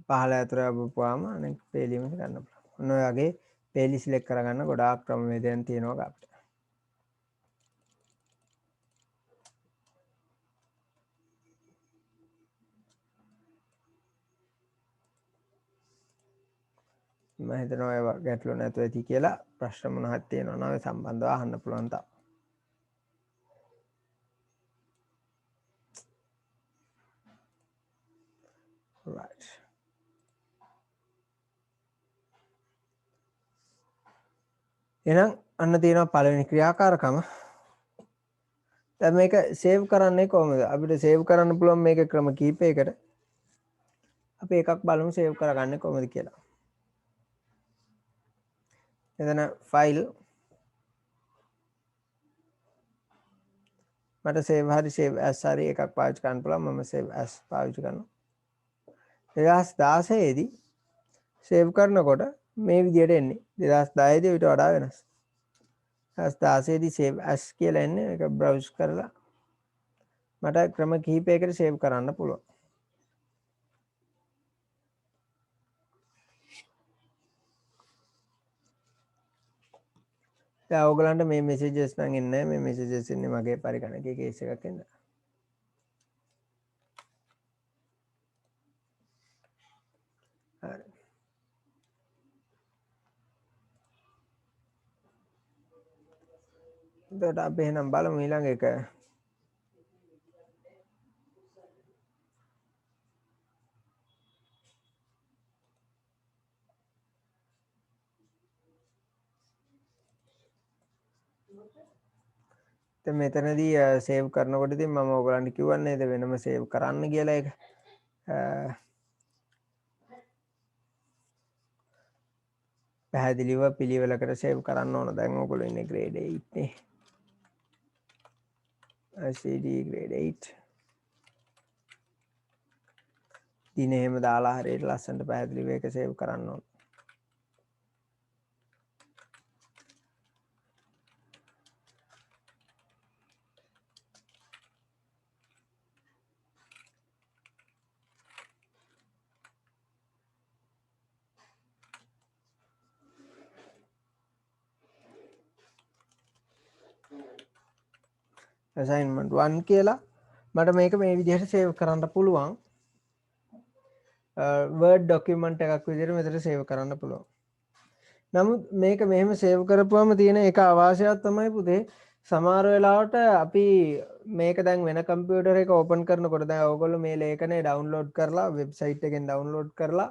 පහළ ඇතුර අපුවාම අනෙක් පේලියම ගන්න පුළුවන්. ඔන්න ඔය වගේ පේලි සිලෙක්ට් කරගන්න ගොඩාක් ක්‍රමවේදයන් තියෙනවා අපිට. මම හිතනවා ඔය ගැටලු නැතුව ඇති කියලා ප්‍රශ්න මොනවද තියෙනවා නම් ඒ සම්බන්ධව අහන්න පුළුවන් තා. right එහෙනම් අන්න තියෙනවා පළවෙනි ක්‍රියාකාරකම. දැන් මේක සේව් කරන්නේ කොහොමද? අපිට සේව් කරන්න පුළුවන් මේක ක්‍රම කීපයකට. අපි එකක් බලමු සේව් කරගන්නේ කොහොමද කියලා. එතන ෆයිල් මට සේව් හරි සේව් ඇස් හරි එකක් පාවිච්චි කරන්න පුළුවන්. මම සේව් ඇස් පාවිච්චි කරනවා. 2016 දී සේව් කරනකොට මේ විදිහට එන්නේ. 2010 දී ඊට වඩා වෙනස්. 2016 දී සේව් ඇස් කියලා එන්නේ. ඒක බ්‍රවුස් කරලා මට ක්‍රම කිහිපයකට සේව් කරන්න පුළුවන්. දැන් ඔයගලන්ට මේ මෙසේජස් නම් එන්නේ නැහැ. මේ මෙසේජස් එන්නේ මගේ පරිගණකයේ කේස් එකක් එන්න. හරි. එතකොට අපි එහෙනම් බලමු ඊළඟ එක. දැන් මෙතනදී සේව් කරනකොට ඉතින් මම ඔයගලන්ට කිව්වන්නේ නේද වෙනම සේව් කරන්න කියලා ඒක. පැහැදිලිව පිළිවෙලකට සේව් කරන්න ඕන. දැන් ඔයගොල්ලෝ ඉන්නේ grade 8 නේ. ICD grade 8. දින එහෙම දාලා හරියට ලස්සනට පැහැදිලිව ඒක සේව් කරන්න ඕන. assignment 1 කියලා මට මේක මේ විදිහට සේව් කරන්න පුළුවන්. Word document එකක් විදිහට මෙතන සේව් කරන්න පුළුවන්. නමුත් මේක මෙහෙම සේව් කරපුවම තියෙන එක අවාසියක් තමයි පුතේ සමහර වෙලාවට අපි මේක දැන් වෙන කම්පියුටර් එක ඕපන් කරනකොට දැන් ඕගොල්ලෝ මේ ලේඛනය ඩවුන්ලෝඩ් කරලා වෙබ්සයිට් එකෙන් ඩවුන්ලෝඩ් කරලා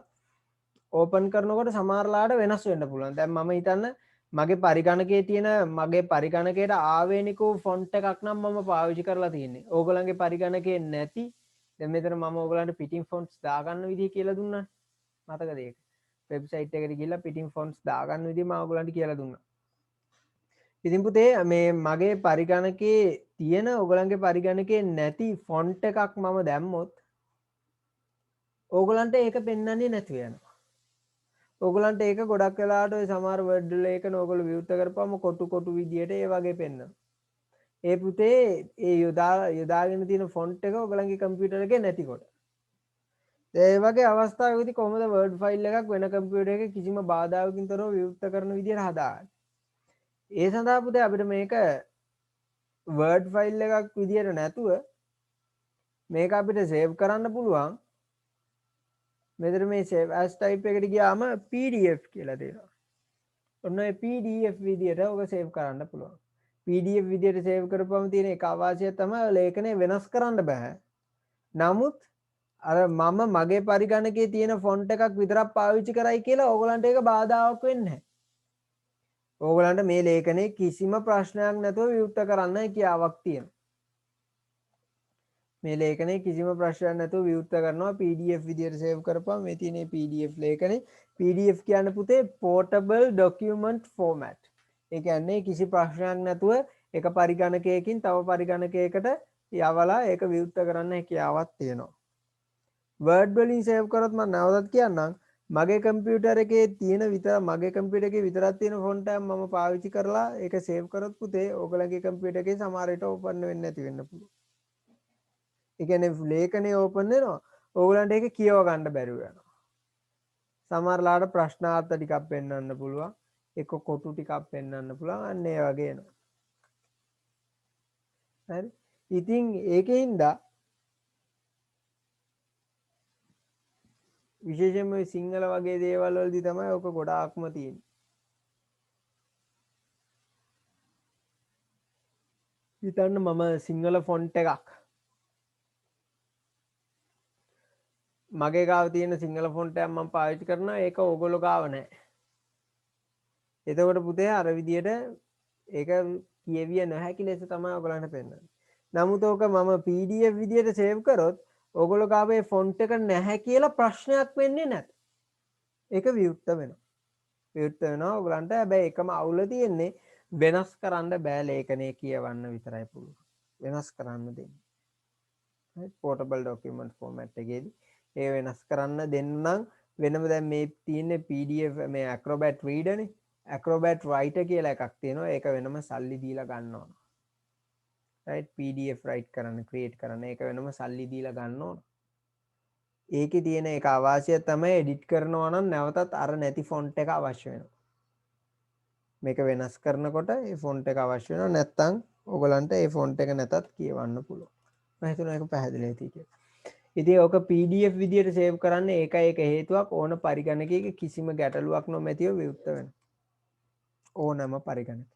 ඕපන් කරනකොට සමහරලාට වෙනස් වෙන්න පුළුවන්. දැන් මම හිතන්න මගේ පරිගණකයේ තියෙන මගේ පරිගණකයට ආවේනික වූ ෆොන්ට් එකක් නම් මම පාවිච්චි කරලා තියෙන්නේ. ඕගොල්ලන්ගේ පරිගණකයේ නැති දැන් මෙතන මම ඕගොල්ලන්ට පිටින් ෆොන්ට්ස් දාගන්න විදිය කියලා දුන්නානේ. මතකද ඒක? වෙබ්සයිට් එකට ගිහිල්ලා පිටින් ෆොන්ට්ස් දාගන්න විදිය මම ඔයගලන්ට කියලා දුන්නා. ඉතින් පුතේ මේ මගේ පරිගණකයේ තියෙන ඔයගලන්ගේ පරිගණකයේ නැති ෆොන්ට් එකක් මම දැම්මොත් ඕගලන්ට ඒක පෙන්වන්නේ නැති වෙනවා. ඕගලන්ට ඒක ගොඩක් වෙලාවට ඔය සමහර වර්ඩ් ලේඛන ඕගොල්ලෝ විවෘත කරපුවම කොටු විදියට ඒ වගේ පෙන්වනවා. ඒ පුතේ ඒ යොදාගෙන තියෙන ෆොන්ට් එක ඔයගලන්ගේ කම්පියුටර් එකේ නැතිකොට ඒ වගේ අවස්ථාවකදී කොහොමද වර්ඩ් ෆයිල් එකක් වෙන කම්පියුටර් එකක කිසිම බාධාවකින් තොරව විවෘත කරන විදියට හදාගන්නේ. ඒ සඳහා පුතේ අපිට මේක වර්ඩ් ෆයිල් එකක් විදියට නැතුව මේක අපිට සේව් කරන්න පුළුවන්. මෙතන මේ save as type එකට ගියාම PDF කියලා දෙනවා. ඔන්න ඒ PDF විදියට ඔක සේව් කරන්න පුළුවන්. PDF විදියට සේව් කරපුවම තියෙන එක අවාසිය තමයි ලේඛනය වෙනස් කරන්න බෑ. නමුත් අර මම මගේ පරිගණකයේ තියෙන ෆොන්ට් එකක් විතරක් පාවිච්චි කරයි කියලා ඕගලන්ට ඒක බාධාවක් වෙන්නේ නැහැ. ඕගලන්ට මේ ලේඛනයේ කිසිම ප්‍රශ්නයක් නැතුව විවෘත කරන්න හැකියාවක් තියෙනවා. මේ ලේඛනයේ කිසිම ප්‍රශ්නයක් නැතුව විවෘත කරනවා PDF විදියට සේව් කරපුවම මේ තියෙන PDF ලේඛනේ PDF කියන්නේ පුතේ portable document format. ඒ කියන්නේ කිසි ප්‍රශ්නයක් නැතුව එක පරිගණකයකින් තව පරිගණකයකට යවලා ඒක විවෘත කරන්න හැකියාවක් තියෙනවා. වර්ඩ් වලින් සේව් කරොත් මම නැවතත් කියන්නම් මගේ කම්පියුටර් එකේ තියෙන විතර මගේ කම්පියුටර් එකේ විතරක් තියෙන ෆොන්ට් එක මම පාවිච්චි කරලා ඒක සේව් කරොත් පුතේ ඕගලගේ කම්පියුටර් එකේ සමහර විට ඕපන් වෙන්නේ නැති වෙන්න පුළුවන්. ඒ කියන්නේ ලේඛනේ ඕපන් වෙනවා ඕගලන්ට ඒක කියව ගන්න බැරුව යනවා. සමහරලාට ප්‍රශ්නාර්ථ ටිකක් පෙන්වන්න පුළුවන්. එක කොටු ටිකක් පෙන්වන්න පුළුවන්. අන්න ඒ වගේ එනවා. හරි. ඉතින් ඒකෙන්ද විශේෂයෙන්ම සිංහල වගේ දේවල් වලදී තමයි ඔක ගොඩාක්ම තියෙන්නේ. හිතන්න මම සිංහල ෆොන්ට් එකක් මගේ ගාව තියෙන සිංහල ෆොන්ට් එකක් මම පාවිච්චි කරනවා ඒක ඕගොල්ලෝ ගාව නැහැ. එතකොට පුතේ අර විදියට ඒක කියවිය නොහැකි ලෙස තමයි ඔයගලන්ට පෙන්නන්නේ. නමුත් ඕක මම PDF විදියට සේව් කරොත් ඔයගොල්ලෝ ගාව මේ ෆොන්ට් එක නැහැ කියලා ප්‍රශ්නයක් වෙන්නේ නැත. ඒක විවෘත වෙනවා. විවෘත වෙනවා ඔයගලන්ට. හැබැයි එකම අවුල තියෙන්නේ වෙනස් කරන්න බෑ ලේඛනය කියවන්න විතරයි පුළුවන්. වෙනස් කරන්න දෙන්න. portable document format එකේදී ඒ වෙනස් කරන්න දෙන්න නම් වෙනම දැන් මේ තියෙන්නේ PDF මේ Acrobat Reader නේ. Acrobat Writer කියලා එකක් තියෙනවා. ඒක වෙනම සල්ලි දීලා ගන්න ඕන. right PDF write කරන්න create කරන්න ඒක වෙනම සල්ලි දීලා ගන්න ඕන. ඒකේ තියෙන එක අවාසිය තමයි edit කරනවා නම් නැවතත් අර නැති font එක අවශ්‍ය වෙනවා. මේක වෙනස් කරනකොට ඒ font එක අවශ්‍ය වෙනවා. නැත්නම් ඔයගලන්ට ඒ font එක නැතත් කියවන්න පුළුවන්. මම හිතනවා ඒක පැහැදිලි වෙයි කියලා. ඉතින් ඔක PDF විදියට සේව් කරන්න ඒකයි ඒක හේතුවක් ඕන පරිගණකයක කිසිම ගැටලුවක් නොමැතිව විවෘත වෙනවා. ඕනම පරිගණක.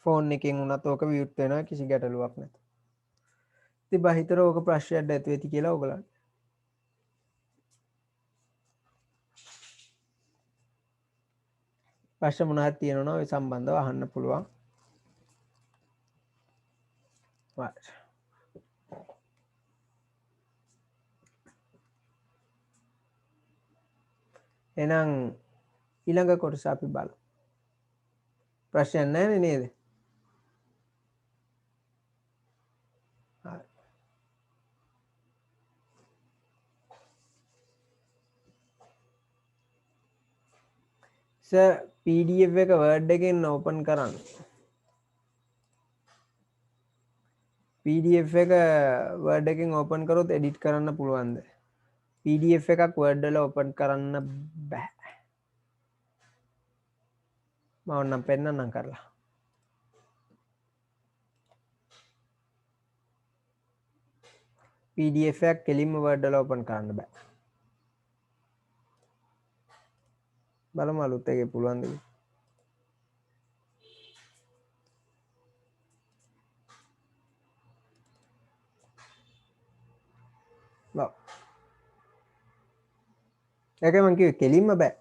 ෆෝන් එකෙන් වුණත් ඕක විවෘත වෙනවා කිසි ගැටලුවක් නැතුව. ඉතින් බහිතර ඕක ප්‍රශ්නයක් නැති වෙති කියලා ඔයගලන්ට. ප්‍රශ්න මොනවද තියෙනවා ඔය සම්බන්ධව අහන්න පුළුවන්. right. එහෙනම් ඊළඟ කොටස අපි බලමු. ප්‍රශ්න නැහැ නේද? සර් PDF එක Word එකෙන් ඕපන් කරන්න. PDF එක Word එකෙන් ඕපන් කරොත් edit කරන්න පුළුවන්ද? PDF එකක් Word වල ඕපන් කරන්න බෑ. මම නම් පෙන්නන්නම් කරලා. PDF එකක් කෙලින්ම Word වල ඕපන් කරන්න බෑ. බලමු අලුත් එකේ පුළුවන්ද කියලා. ඒකයි මං කිව්වේ කෙලින්ම බෑ.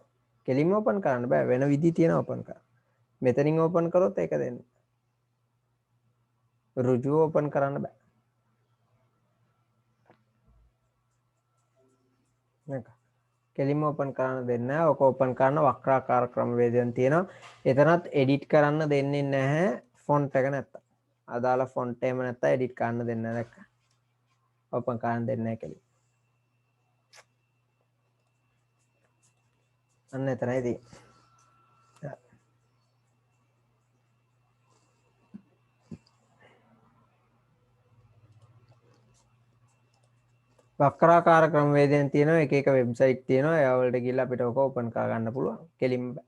කෙලින්ම ඕපන් කරන්න බෑ. වෙන විදි තියෙනවා ඕපන් කරන්න. මෙතනින් ඕපන් කරොත් ඒක දෙන්න. ඍජුව ඕපන් කරන්න බෑ. නේද? කෙලින්ම ඕපන් කරන්න දෙන්නේ නැහැ. ඔක ඕපන් කරන්න වක්‍රාකාර ක්‍රමවේදයන් තියෙනවා. එතනත් එඩිට් කරන්න දෙන්නේ නැහැ ෆොන්ට් එක නැත්තම්. අදාළ ෆොන්ට් එහෙම නැත්තම් එඩිට් කරන්න දෙන්නේ නැහැ. දැක්කා? ඕපන් කරන්න දෙන්නේ නැහැ කෙලින්. අන්න එතනයි තියෙන්නේ. වක්‍රාකාර ක්‍රමවේදයන් තියෙනවා. එක එක වෙබ්සයිට් තියෙනවා. ඒවා වලට ගිහලා අපිට ඔක ඕපන් කරගන්න පුළුවන්. කෙලින්ම බෑ.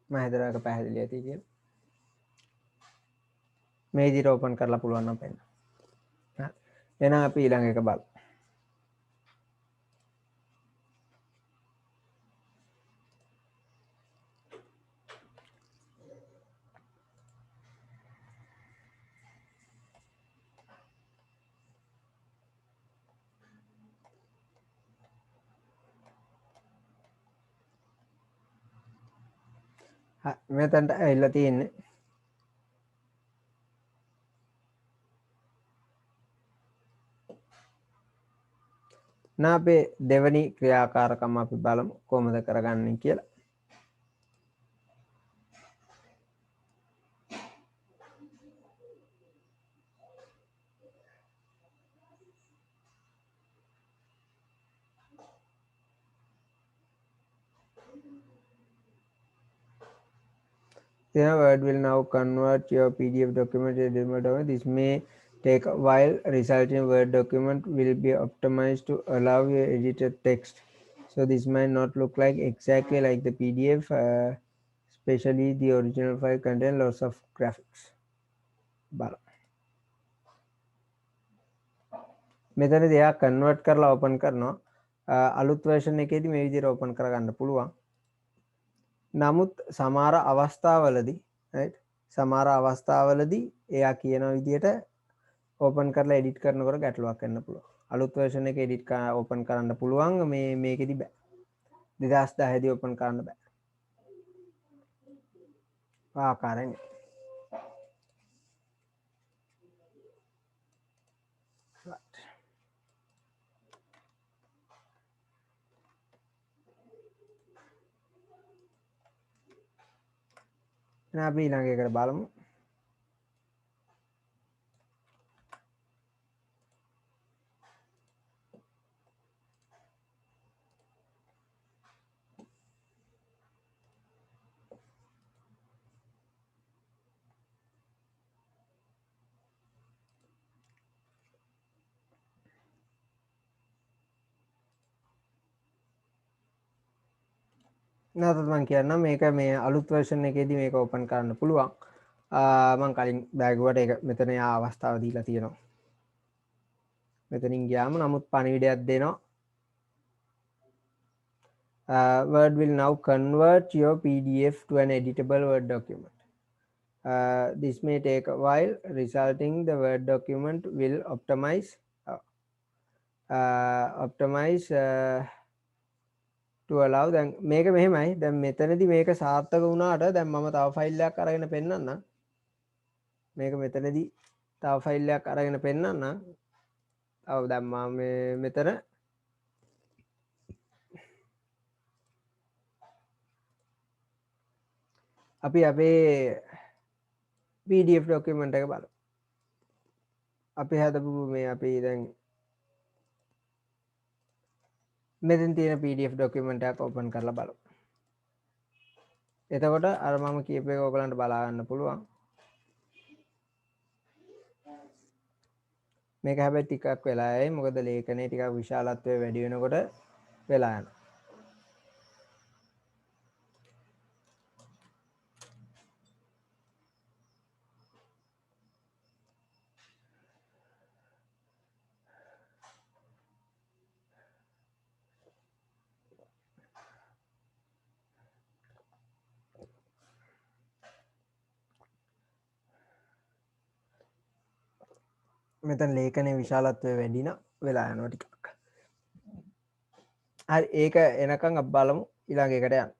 මම හිතනවා ඒක පැහැදිලි ඇති කියලා. මේ විදිහට ඕපන් කරලා පුළුවන් නම් පෙන්නන්න. හරි. එහෙනම් අපි ඊළඟ එක බලමු. මෙතනට ඇවිල්ලා තියෙන්නේ නා අපේ දෙවනි ක්‍රියාකාරකම අපි බලමු කොහොමද කරගන්නේ කියලා. Then Word will now convert your PDF document to a editable document. This may take a while. Resulting Word document will be optimized to allow your edited text. So this might not look like exactly like the PDF, especially the original file contain lots of graphics. බලමු. මෙතනදී එයා convert කරලා open කරනවා. අලුත් version එකේදී මේ විදිහට open කරගන්න පුළුවන්. නමුත් සමහර අවස්ථාවලදී right සමහර අවස්ථාවලදී එයා කියන විදිහට ඕපන් කරලා එඩිට් කරනකොට ගැටලුවක් එන්න පුළුවන්. අලුත් version එක එඩිට් ඕපන් කරන්න පුළුවන් මේකෙදි බෑ. 2010 දී ඕපන් කරන්න බෑ. ආකාරයෙන් එහෙනම් අපි ඊළඟ එකට බලමු. නැවතත් මම කියන්නම් මේක මේ අලුත් version එකේදී මේක ඕපන් කරන්න පුළුවන්. මම කලින් බෑගුවට ඒක මෙතන යා අවස්ථාව දීලා තියෙනවා. මෙතනින් ගියාම නමුත් පණිවිඩයක් දෙනවා. Word will now convert your PDF to an editable Word document. This may take a while. Resulting the Word document will optimize to allow. දැන් මේක මෙහෙමයි. දැන් මෙතනදී මේක සාර්ථක වුණාට දැන් මම තව ෆයිල් එකක් අරගෙන පෙන්නන්නම්. මේක මෙතනදී තව ෆයිල් එකක් අරගෙන පෙන්නන්නම්. ඔව් දැන් මම මෙතන අපි අපේ PDF document එක බලමු. අපි හදපු මේ අපි දැන් මෙතන තියෙන PDF document එකක් open කරලා බලමු. එතකොට අර මම කියපු එක ඔයගලන්ට බලා ගන්න පුළුවන්. මේක හැබැයි ටිකක් වෙලා යයි. මොකද ලේඛනයේ ටිකක් විශාලත්වය වැඩි වෙනකොට වෙලා යනවා. මෙතන ලේඛනයේ විශාලත්වය වැඩි වෙලා යනවා ටිකක්. හරි ඒක එනකන් අපි බලමු ඊළඟ එකට යන්න.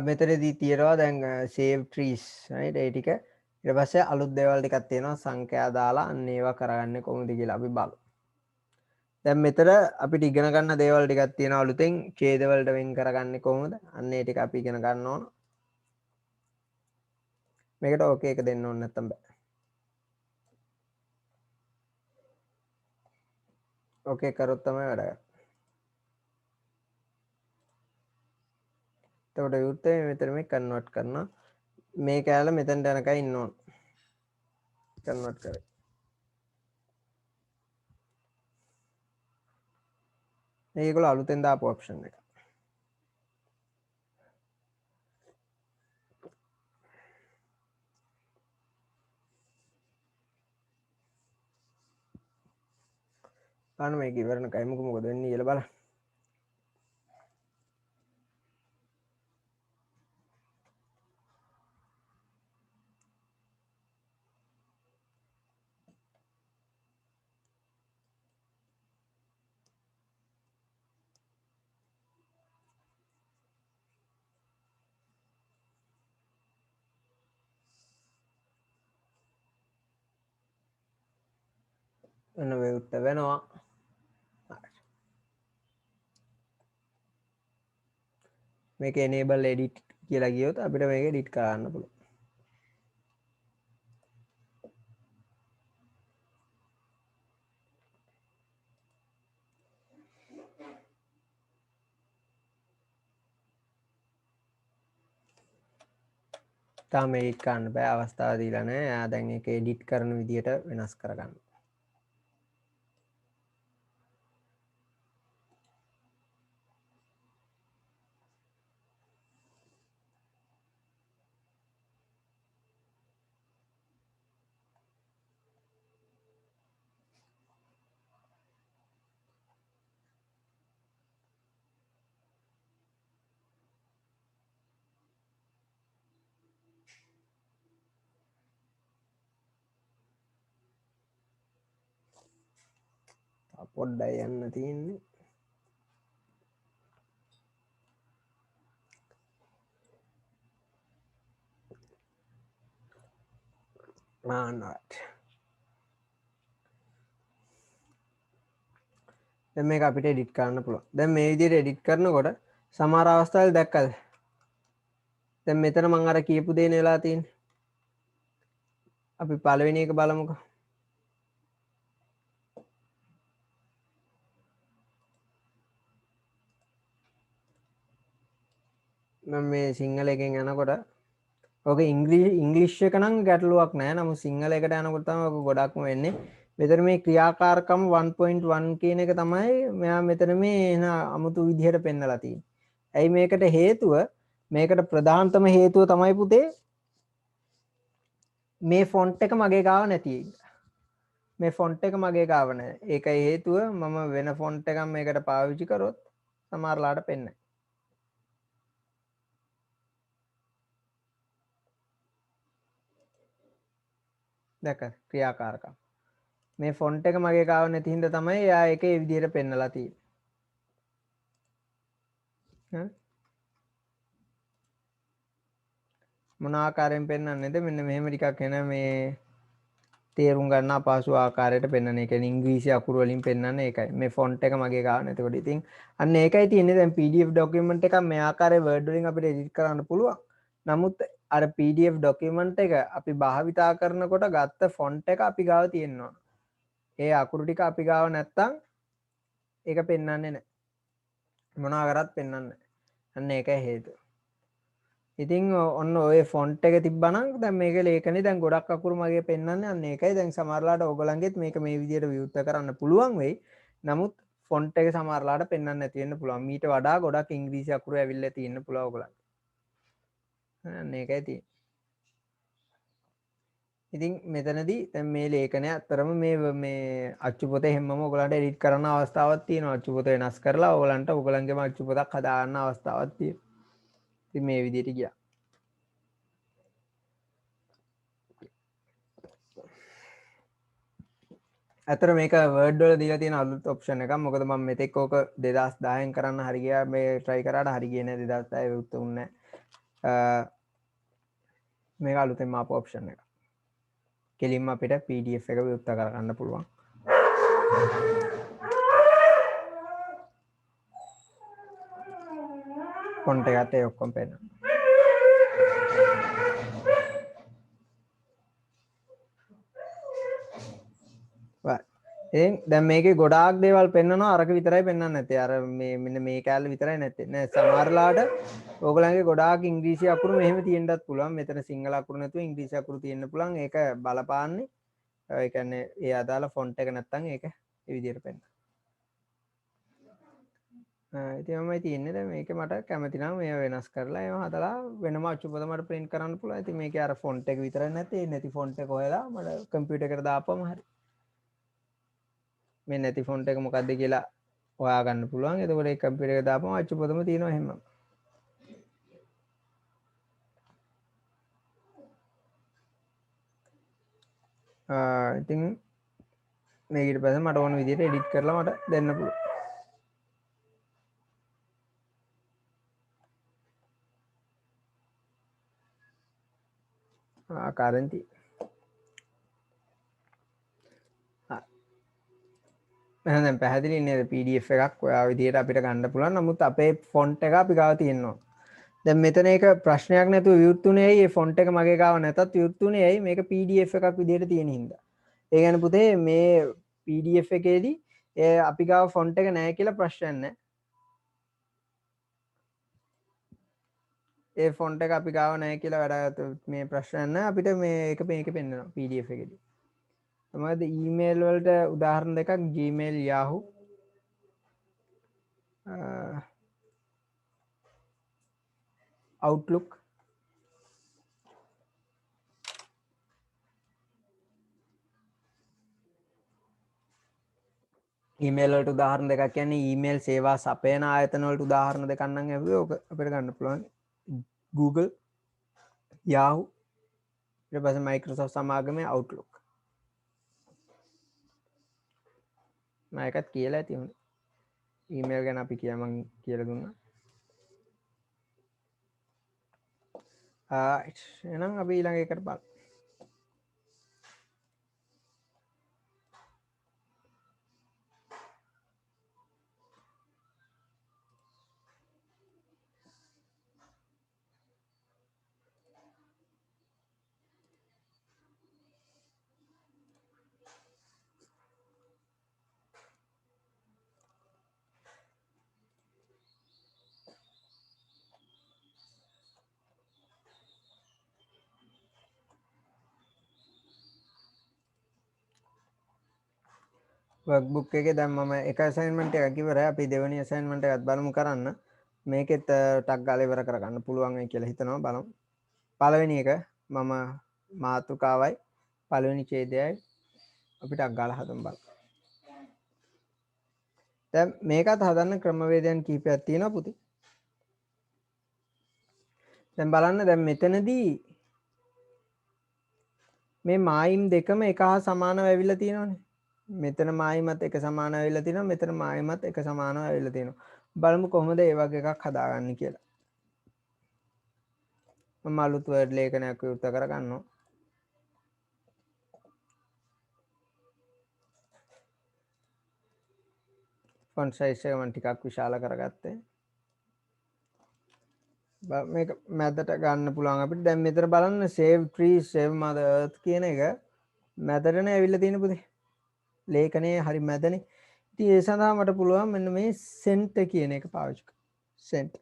මෙතනදී තියෙනවා දැන් save trees right ඒ ටික ඊට පස්සේ අලුත් දේවල් ටිකක් තියෙනවා සංඛ්‍යා දාලා අන්න ඒවා කරගන්නේ කොහොමද කියලා අපි බලමු. දැන් මෙතන අපිට ඉගෙන ගන්න දේවල් ටිකක් තියෙනවා අලුතෙන් ඡේද වලට වෙන් කරගන්නේ කොහොමද? අන්න ඒ ටික අපි ඉගෙන ගන්න ඕන. මේකට ඕකේ එක දෙන්න ඕනේ නැත්තම් බෑ. ඕකේ කරොත් තමයි වැඩ ගන්න. එතකොට විවෘතේ මෙතන මේ කන්වර්ට් කරනවා. මේ කැලේ මෙතනට යනකම් ඉන්න ඕන. කන්වර්ට් කරේ. මේගොල්ලෝ අලුතෙන් දාපු ඔප්ෂන් එක. බලන්න මේක ඉවරනකයි මොකද වෙන්නේ කියලා බලන්න. ඔන්න විවෘත වෙනවා. මේක enable edit කියලා ගියොත් අපිට මේක edit කරන්න පුළුවන්. තාම edit කරන්න බෑ අවස්ථාව දීලා නැහැ. එයා දැන් ඒක edit කරන විදියට වෙනස් කරගන්න. පොඩ්ඩයි යන්න තියෙන්නේ. right. දැන් මේක අපිට edit කරන්න පුළුවන්. දැන් මේ විදිහට edit කරනකොට සමහර අවස්ථාවල් දැක්කද? දැන් මෙතන මම අර කියපු දේ නෙලා තියෙන්නේ. අපි පළවෙනි එක බලමුකෝ. මම මේ සිංහල එකෙන් යනකොට ඕක ඉංග්ලිෂ් එක නම් ගැටලුවක් නෑ. නමුත් සිංහල එකට යනකොට තමයි ඕක ගොඩක්ම වෙන්නේ. මෙතන මේ ක්‍රියාකාරකම් 1.1 කියන එක තමයි මෙයා මෙතන මේ එන අමුතු විදිහට පෙන්නලා තියෙන්නේ. ඇයි මේකට හේතුව? මේකට ප්‍රධානතම හේතුව තමයි පුතේ මේ ෆොන්ට් එක මගේ ගාව නැති එක. මේ ෆොන්ට් එක මගේ ගාව නැහැ. ඒකයි හේතුව මම වෙන ෆොන්ට් එකක් මේකට පාවිච්චි කරොත් සමහරලාට පෙන්නේ. දැක ක්‍රියාකාරකම්. මේ ෆොන්ට් එක මගේ ගාව නැති හින්දා තමයි එයා ඒකේ විදිහට පෙන්නලා තියෙන්නේ. මොන ආකාරයෙන් පෙන්වන්නේද? මෙන්න මෙහෙම ටිකක් එන මේ තේරුම් ගන්න අපහසු ආකාරයට පෙන්වන එක. ඉංග්‍රීසි අකුරු වලින් පෙන්වන්නේ ඒකයි. මේ ෆොන්ට් එක මගේ ගාව නැතකොට ඉතින් අන්න ඒකයි තියෙන්නේ. දැන් PDF document එකක් මේ ආකාරයේ Word වලින් අපිට edit කරන්න පුළුවන්. නමුත් අර PDF document එක අපි භාවිතා කරනකොට ගත්ත ෆොන්ට් එක අපි ගාව තියෙනවා. ඒ අකුරු ටික අපි ගාව නැත්තම් ඒක පෙන්වන්නේ නැහැ. මොනවා කරත් පෙන්වන්නේ නැහැ. අන්න ඒකයි හේතුව. ඉතින් ඔන්න ඔය ෆොන්ට් එක තිබ්බනම් දැන් මේක ලේඛනේ දැන් ගොඩක් අකුරු මගේ පෙන්වන්නේ අන්න ඒකයි. දැන් සමහරලාට ඕගොල්ලන්ගෙත් මේක මේ විදිහට විවෘත කරන්න පුළුවන් වෙයි. නමුත් ෆොන්ට් එක සමහරලාට පෙන්වන්න නැති වෙන්න පුළුවන්. මීට වඩා ගොඩක් ඉංග්‍රීසි අකුරු ඇවිල්ලා තියෙන්න පුළුවන් ඕගොල්ලන්ට. අන්න ඒකයි තියෙන්නේ. ඉතින් මෙතනදී දැන් මේ ලේඛනය අතරම මේ අච්චු පොතේ හැමම ඔයගලන්ට එඩිට් කරන්න අවස්ථාවක් තියෙනවා. අච්චු පොත වෙනස් කරලා ඔයගලන්ට ඔයගලන්ගේම අච්චු පොතක් හදා ගන්න අවස්ථාවක් තියෙනවා. ඉතින් මේ විදිහට ගියා. ඇතර මේක වර්ඩ් වල දීලා තියෙන අලුත් ඔප්ෂන් එකක්. මොකද මම මෙතෙක් ඕක 2010න් කරන්න හරි ගියා. මේ try කරාට හරි ගියේ නැහැ. 2010 විවෘත වුණේ නැහැ. මේක අලුතෙන් ආපු ඔප්ෂන් එක. කෙලින්ම අපිට PDF එක විවෘත කරගන්න පුළුවන්. ෆොන්ට් එකත් ඒ ඔක්කොම පේනවා. දැන් මේකේ ගොඩාක් දේවල් පෙන්වනවා අරක විතරයි පෙන්වන්නේ නැත්තේ. අර මේ මෙන්න මේ කැලේ විතරයි නැත්තේ. නෑ සමහරලාට ඕගලන්ගේ ගොඩාක් ඉංග්‍රීසි අකුරු මෙහෙම තියෙන්නත් පුළුවන්. මෙතන සිංහල අකුරු නැතුව ඉංග්‍රීසි අකුරු තියෙන්න පුළුවන්. ඒක බලපාන්නේ ඒ කියන්නේ ඒ අදාළ ෆොන්ට් එක නැත්තම් ඒක ඒ විදිහට පෙන්වනවා. ඉතින් මමයි තියෙන්නේ දැන් මේක මට කැමති නම් මේව වෙනස් කරලා ඒව හදලා වෙනම අච්චු පොත මට print කරන්න පුළුවන්. ඉතින් මේකේ අර ෆොන්ට් එක විතරයි නැත්තේ. නැති ෆොන්ට් එක හොයලා මට කම්පියුටර් එකට දාපුවම හරි. මේ නැති ෆොන්ට් එක මොකක්ද කියලා හොයා ගන්න පුළුවන්. එතකොට ඒ කම්පියුටර් එක දාපුවම අච්චු පොතම තියෙනවා එහෙම. ඉතින් මේක ඊට පස්සේ මට ඕන විදිහට එඩිට් කරලා මට දෙන්න පුළුවන්. ආකාරෙන්ති එහෙනම් පැහැදිලි නේද? PDF එකක් ඔය විදිහට අපිට ගන්න පුළුවන්. නමුත් අපේ ෆොන්ට් එක අපි ගාව තියෙනවා. දැන් මෙතන එක ප්‍රශ්නයක් නැතුව විවෘතුනේ ඇයි? මේ ෆොන්ට් එක මගේ ගාව නැතත් විවෘතුනේ ඇයි? මේක PDF එකක් විදිහට තියෙන හින්දා. ඒ කියන්නේ පුතේ මේ PDF එකේදී අපි ගාව ෆොන්ට් එක නැහැ කියලා ප්‍රශ්නයක් නැහැ. ඒ ෆොන්ට් එක අපි ගාව නැහැ කියලා වැඩ මේ ප්‍රශ්නයක් නැහැ. අපිට මේක පෙන්නනවා PDF එකේදී. මොකද ඊමේල් වලට උදාහරණ දෙකක් Gmail Yahoo Outlook ඊමේල් වලට උදාහරණ දෙකක් කියන්නේ ඊමේල් සේවා සපයන ආයතන වලට උදාහරණ දෙකක් නම් ඇහුවේ ඔක අපිට ගන්න පුළුවන් Google Yahoo ඊට පස්සේ Microsoft සමාගමේ Outlook මම එකත් කියලා ඇති උනේ ඊමේල් ගැන අපි මම කියලා දුන්නා එහෙනම් අපි ඊළඟ එකට බලමු workbook එකේ දැන් මම එක assignment එකක් ඉවරයි අපි දෙවෙනි assignment එකත් බලමු කරන්න මේකෙත් ටක් ගාලා ඉවර කරගන්න පුළුවන් වෙයි කියලා හිතනවා බලමු පළවෙනි එක මම මාතෘකාවයි පළවෙනි ඡේදයයි අපි ටක් ගාලා හදමු බලමු දැන් මේකත් හදන්න ක්‍රමවේදයන් කිහිපයක් තියෙනවා පුතේ දැන් බලන්න දැන් මෙතනදී මේ මායිම් දෙකම එක හා සමානව ඇවිල්ලා තියෙනවනේ මෙතන මායිමත් එක සමානව ඇවිල්ලා තියෙනවා මෙතන මායිමත් එක සමානව ඇවිල්ලා තියෙනවා බලමු කොහොමද ඒ වගේ එකක් හදාගන්නේ කියලා මම අලුත් වර්ඩ් ලේඛනයක් විවෘත කරගන්නවා ෆොන්ට් සයිස් එක මම ටිකක් විශාල කරගත්තේ මේක මැදට ගන්න පුළුවන් අපිට දැන් මෙතන බලන්න save trees save mother earth කියන එක මැදටනේ ඇවිල්ලා තියෙන පුතේ ලේඛනයේ හරි මැදනේ ඉතින් ඒ සඳහා මට පුළුවන් මෙන්න මේ sent කියන එක පාවිච්චි කරන්න sent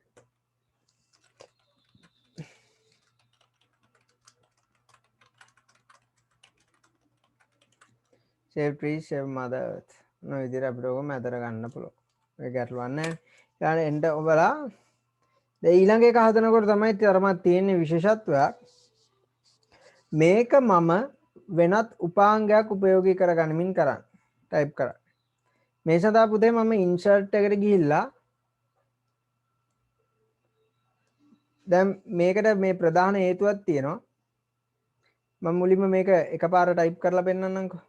save trees save mother earth මොන විදිහට අපිට ඕක මැදට ගන්න පුළුවන් ඒක ගැටලුවක් නැහැ ඊළඟ එන්න ඔබලා දැන් ඊළඟ එක හදනකොට තමයි තරමක් තියෙන විශේෂත්වයක් මේක මම වෙනත් උපාංගයක් උපයෝගී කරගනිමින් කරන්න. ටයිප් කරන්න. මේ සඳහා පුතේ මම ඉන්සර්ට් එකට ගිහිල්ලා දැන් මේකට මේ ප්‍රධාන හේතුවක් තියෙනවා. මම මුලින්ම මේක එකපාර ටයිප් කරලා පෙන්නන්නම්කෝ.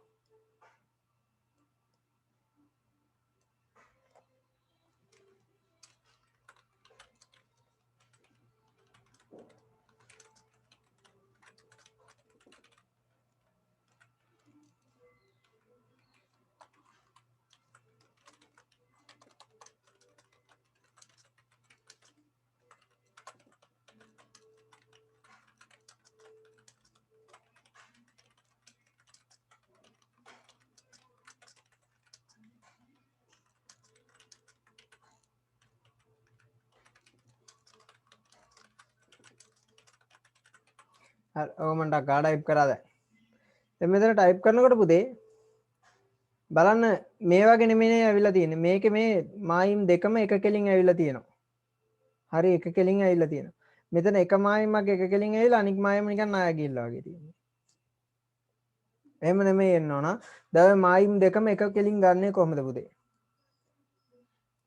හරි ඔය මම ටයිප් කරා දැන්. දැන් මෙතන ටයිප් කරනකොට පුතේ බලන්න මේ වගේ නෙමෙයි ඇවිල්ලා තියෙන්නේ. මේකේ මේ මායිම් දෙකම එක කෙලින් ඇවිල්ලා තියෙනවා. හරි එක කෙලින් ඇවිල්ලා තියෙනවා. මෙතන එක මායිමක් එක කෙලින් ඇවිල්ලා අනික් මායිම නිකන් නාය ගිහිල්ලා වගේ තියෙනවා. එහෙම නෙමෙයි එන්න ඕන. දැන් මායිම් දෙකම එක කෙලින් ගන්නෙ කොහොමද පුතේ?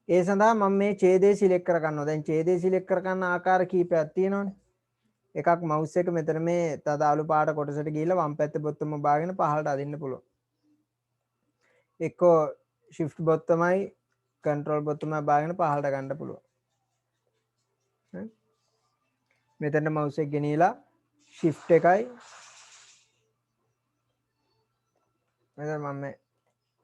ඒ සඳහා මම මේ ඡේදය සිලෙක්ට් කර ගන්නවා. දැන් ඡේදය සිලෙක්ට් කර ගන්න ආකාර කීපයක් තියෙනවානේ. එකක් මවුස් එක මෙතන මේ තද අලු පාට කොටසට ගිහිල්ලා වම් පැත්තේ බොත්තම බාගෙන පහළට අදින්න පුළුවන්. එක්කෝ shift බොත්තමයි control බොත්තමයි බාගෙන පහළට ගන්න පුළුවන්. මෙතන මවුස් එක ගෙනියලා shift එකයි මෙතන මම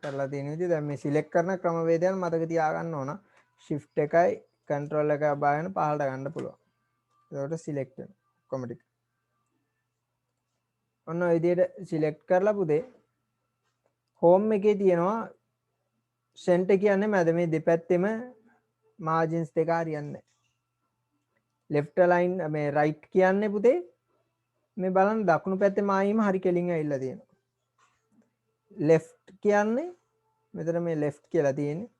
කරලා තියෙන විදිහ දැන් මේ සිලෙක්ට් කරන ක්‍රමවේදයන් මතක තියාගන්න ඕන. shift එකයි control එකයි බාගෙන පහළට ගන්න පුළුවන්. ඒකට සිලෙක්ට් වෙනවා ඔක්කොම ටික. ඔන්න ඔය විදිහට සිලෙක්ට් කරලා පුතේ home එකේ තියෙනවා center කියන්නේ මැද මේ දෙපැත්තෙම margins දෙක හරියන්නේ. left align මේ right කියන්නේ පුතේ මේ බලන්න දකුණු පැත්තේ මායිම හරි කෙලින් ඇවිල්ලා තියෙනවා. left කියන්නේ මෙතන මේ left කියලා තියෙන්නේ.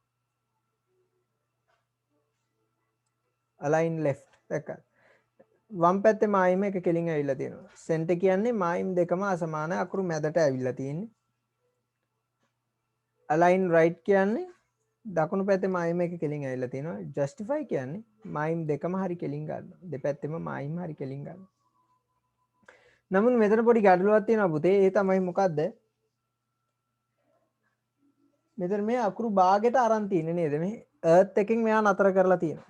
align left දැක්කද? වම් පැත්තේ මායිම එක කෙලින් ඇවිල්ලා තියෙනවා. center කියන්නේ මායිම් දෙකම අසමාන අකුරු මැදට ඇවිල්ලා තියෙන්නේ. align right කියන්නේ දකුණු පැත්තේ මායිම එක කෙලින් ඇවිල්ලා තියෙනවා. justify කියන්නේ මායිම් දෙකම හරි කෙලින් ගන්නවා. දෙපැත්තෙම මායිම් හරි කෙලින් ගන්නවා. නමුත් මෙතන පොඩි ගැටලුවක් තියෙනවා පුතේ. ඒ තමයි මොකද්ද? මෙතන මේ අකුරු භාගයට අරන් තියෙන්නේ නේද? මේ earth එකෙන් මෙයා නතර කරලා තියෙනවා.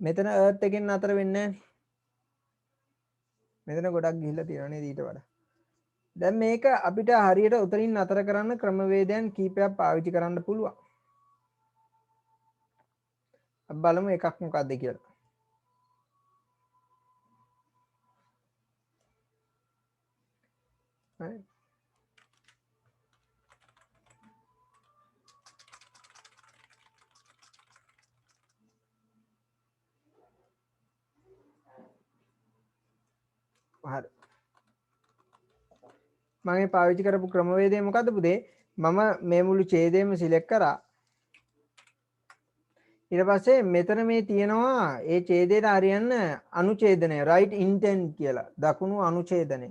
මෙතන earth එකෙන් නතර වෙන්නේ නැහැ. මෙතන ගොඩක් ගිහිල්ලා තියෙනවා නේද ඊට වඩා. දැන් මේක අපිට හරියට උතරින් නතර කරන්න ක්‍රමවේදයන් කීපයක් පාවිච්චි කරන්න පුළුවන්. අපි බලමු එකක් මොකක්ද කියලා. හරි. හරි. මම පාවිච්චි කරපු ක්‍රමවේදය මොකද්ද පුතේ? මම මේ මුළු ඡේදයම සිලෙක්ට් කරා. ඊට පස්සේ මෙතන මේ තියෙනවා ඒ ඡේදයට හරියන්න අනුඡේදනය right intent කියලා. දකුණු අනුඡේදනය.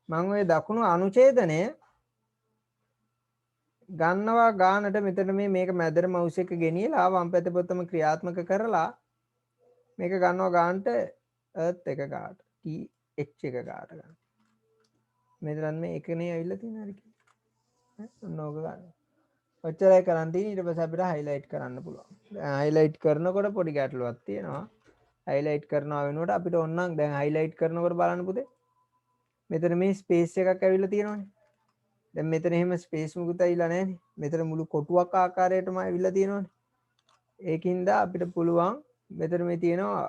මම ওই දකුණු අනුඡේදනය ගන්නවා ගානට මෙතන මේක මැදට මවුස් එක ගෙනියලා වම් පැත්තේ බොත්තම ක්‍රියාත්මක කරලා මේක ගන්නවා ගානට earth එක ගාට th එක ගාට ගන්න. මෙතන මේ එකනේ ඇවිල්ලා තියෙන හරි කියලා. ඔන්න ඕක ගන්න. ඔච්චරයි කරන් තියෙන්නේ. ඊට පස්සේ අපිට highlight කරන්න පුළුවන්. දැන් highlight කරනකොට පොඩි ගැටලුවක් තියෙනවා. highlight කරනවා වෙනුවට අපිට ඕනනම් දැන් highlight කරනකොට බලන්න පුතේ. මෙතන මේ space එකක් ඇවිල්ලා තියෙනවනේ. දැන් මෙතන එහෙම space මුකුත් ඇවිල්ලා නැහැනේ. මෙතන මුළු කොටුවක් ආකාරයටම ඇවිල්ලා තියෙනවනේ. ඒකින්ද අපිට පුළුවන් මෙතන මේ තියෙනවා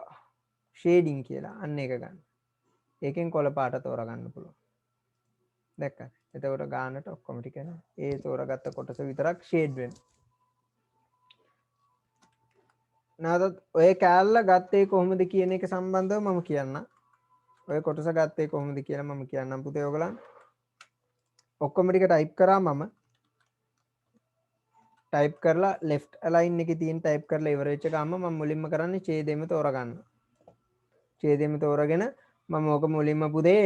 shading කියලා. අන්න ඒක ගන්න. ඒකෙන් කොළ පාට තෝරගන්න පුළුවන්. දැක්කද? එතකොට ගානට ඔක්කොම ටික ඒ තෝරාගත්ත කොටස විතරක් ෂේඩ් වෙනවා. නැවතත් ඔය කෑල්ල ගත්තේ කොහොමද කියන එක සම්බන්ධව මම කියන්නම්. ඔය කොටස ගත්තේ කොහොමද කියලා මම කියන්නම් පුතේ ඔයගලන්. ඔක්කොම ටික ටයිප් කරා මම. ටයිප් කරලා left align එකේ තියෙන ටයිප් කරලා ඉවර වෙච්ච ගමන් මම මුලින්ම කරන්නේ ඡේදෙම තෝරගන්න. ඡේදෙම තෝරගෙන මම ඕක මුලින්ම පුතේ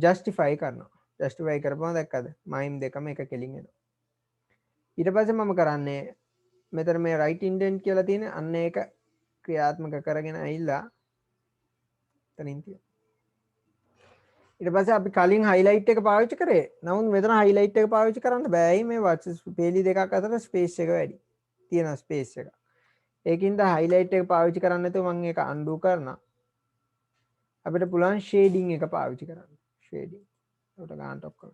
justify කරනවා. ජස්ටිෆයි කරපුවම දැක්කද මයිම් දෙකම එක කෙලින් එනවා. ඊට පස්සේ මම කරන්නේ මෙතන මේ රයිට් ඉන්ඩෙන්ට් කියලා තියෙන අන්න ඒක ක්‍රියාත්මක කරගෙන ඇවිල්ලා එතනින් තියෙනවා. ඊට පස්සේ අපි කලින් හයිලයිට් එක පාවිච්චි කරේ. නමුත් මෙතන හයිලයිට් එක පාවිච්චි කරන්න බෑයි මේ පේලි දෙකක් අතර ස්පේස් එක වැඩි. තියෙන ස්පේස් එක. ඒකින්ද හයිලයිට් එක පාවිච්චි කරන්න නැතුව මම ඒක අන්ඩු කරනවා. අපිට පුළුවන් ෂේඩින් එක පාවිච්චි කරන්න. ෂේඩින්. ඒකට ගන්නට ඔක්කොම.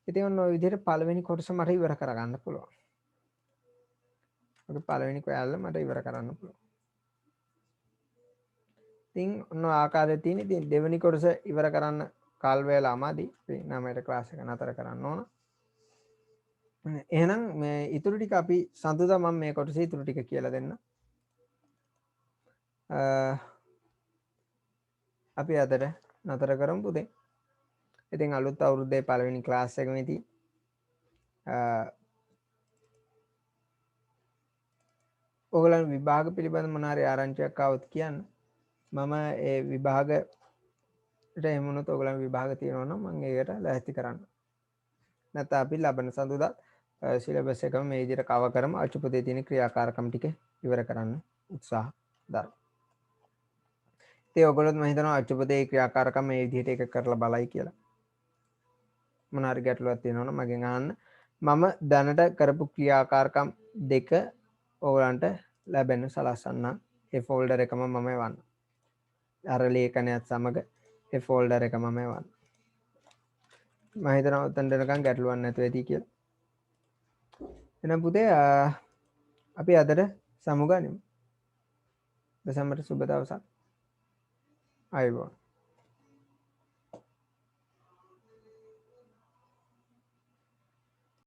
ඉතින් ඔන්න ඔය විදිහට පළවෙනි කොටස මට ඉවර කරගන්න පුළුවන්. ඔක පළවෙනි කැලේ මට ඉවර කරන්න පුළුවන්. ඉතින් ඔන්න ආකාරය තියෙන. ඉතින් දෙවෙනි කොටස ඉවර කරන්න කාල් වේලා අමාදි. අපි 9ට ක්ලාස් එක නතර කරන්න ඕන. එහෙනම් මේ ඊටු ටික අපි සඳුදා මම මේ කොටසේ ඊටු ටික කියලා දෙන්න. අපි අදට නතර කරමු පුතේ. ඉතින් අලුත් අවුරුද්දේ පළවෙනි ක්ලාස් එකෙදී ඔයගලන් විභාග පිළිබඳ මොන හරි ආරංචියක් ආවොත් කියන්න. මම ඒ විභාගයට එහෙම වුණොත් ඔයගලන් විභාග තියෙනවා නම් මම ඒකට ලෑස්ති කරන්න. නැත්නම් අපි ලබන සඳුදා සිලබස් එකම මේ විදිහට කවර් කරමු. අච්චුපතේ තියෙන ක්‍රියාකාරකම් ටික ඉවර කරන්න උත්සාහ දරමු. ඉතින් ඔයගොල්ලොත් මම හිතනවා අච්චුපතේ ක්‍රියාකාරකම් මේ විදිහට එක කරලා බලයි කියලා. මොන හරි ගැටලුවක් තියෙනවා නම් මගෙන් අහන්න. මම දැනට කරපු ක්‍රියාකාරකම් දෙක ඔයගලන්ට ලැබෙන්න සලස්සන්න. ඒ ෆෝල්ඩර් එකම මම එවන්න. අර ලේඛනයත් සමග ඒ ෆෝල්ඩර් එක මම එවන්න. මම හිතනවා උතන් දෙනකන් ගැටලුවක් නැතුව ඇති කියලා. එහෙනම් පුතේ අපි අදට සමුගනිමු. දෙසැම්බර් සුබ දවසක්. ආයුබෝවන්.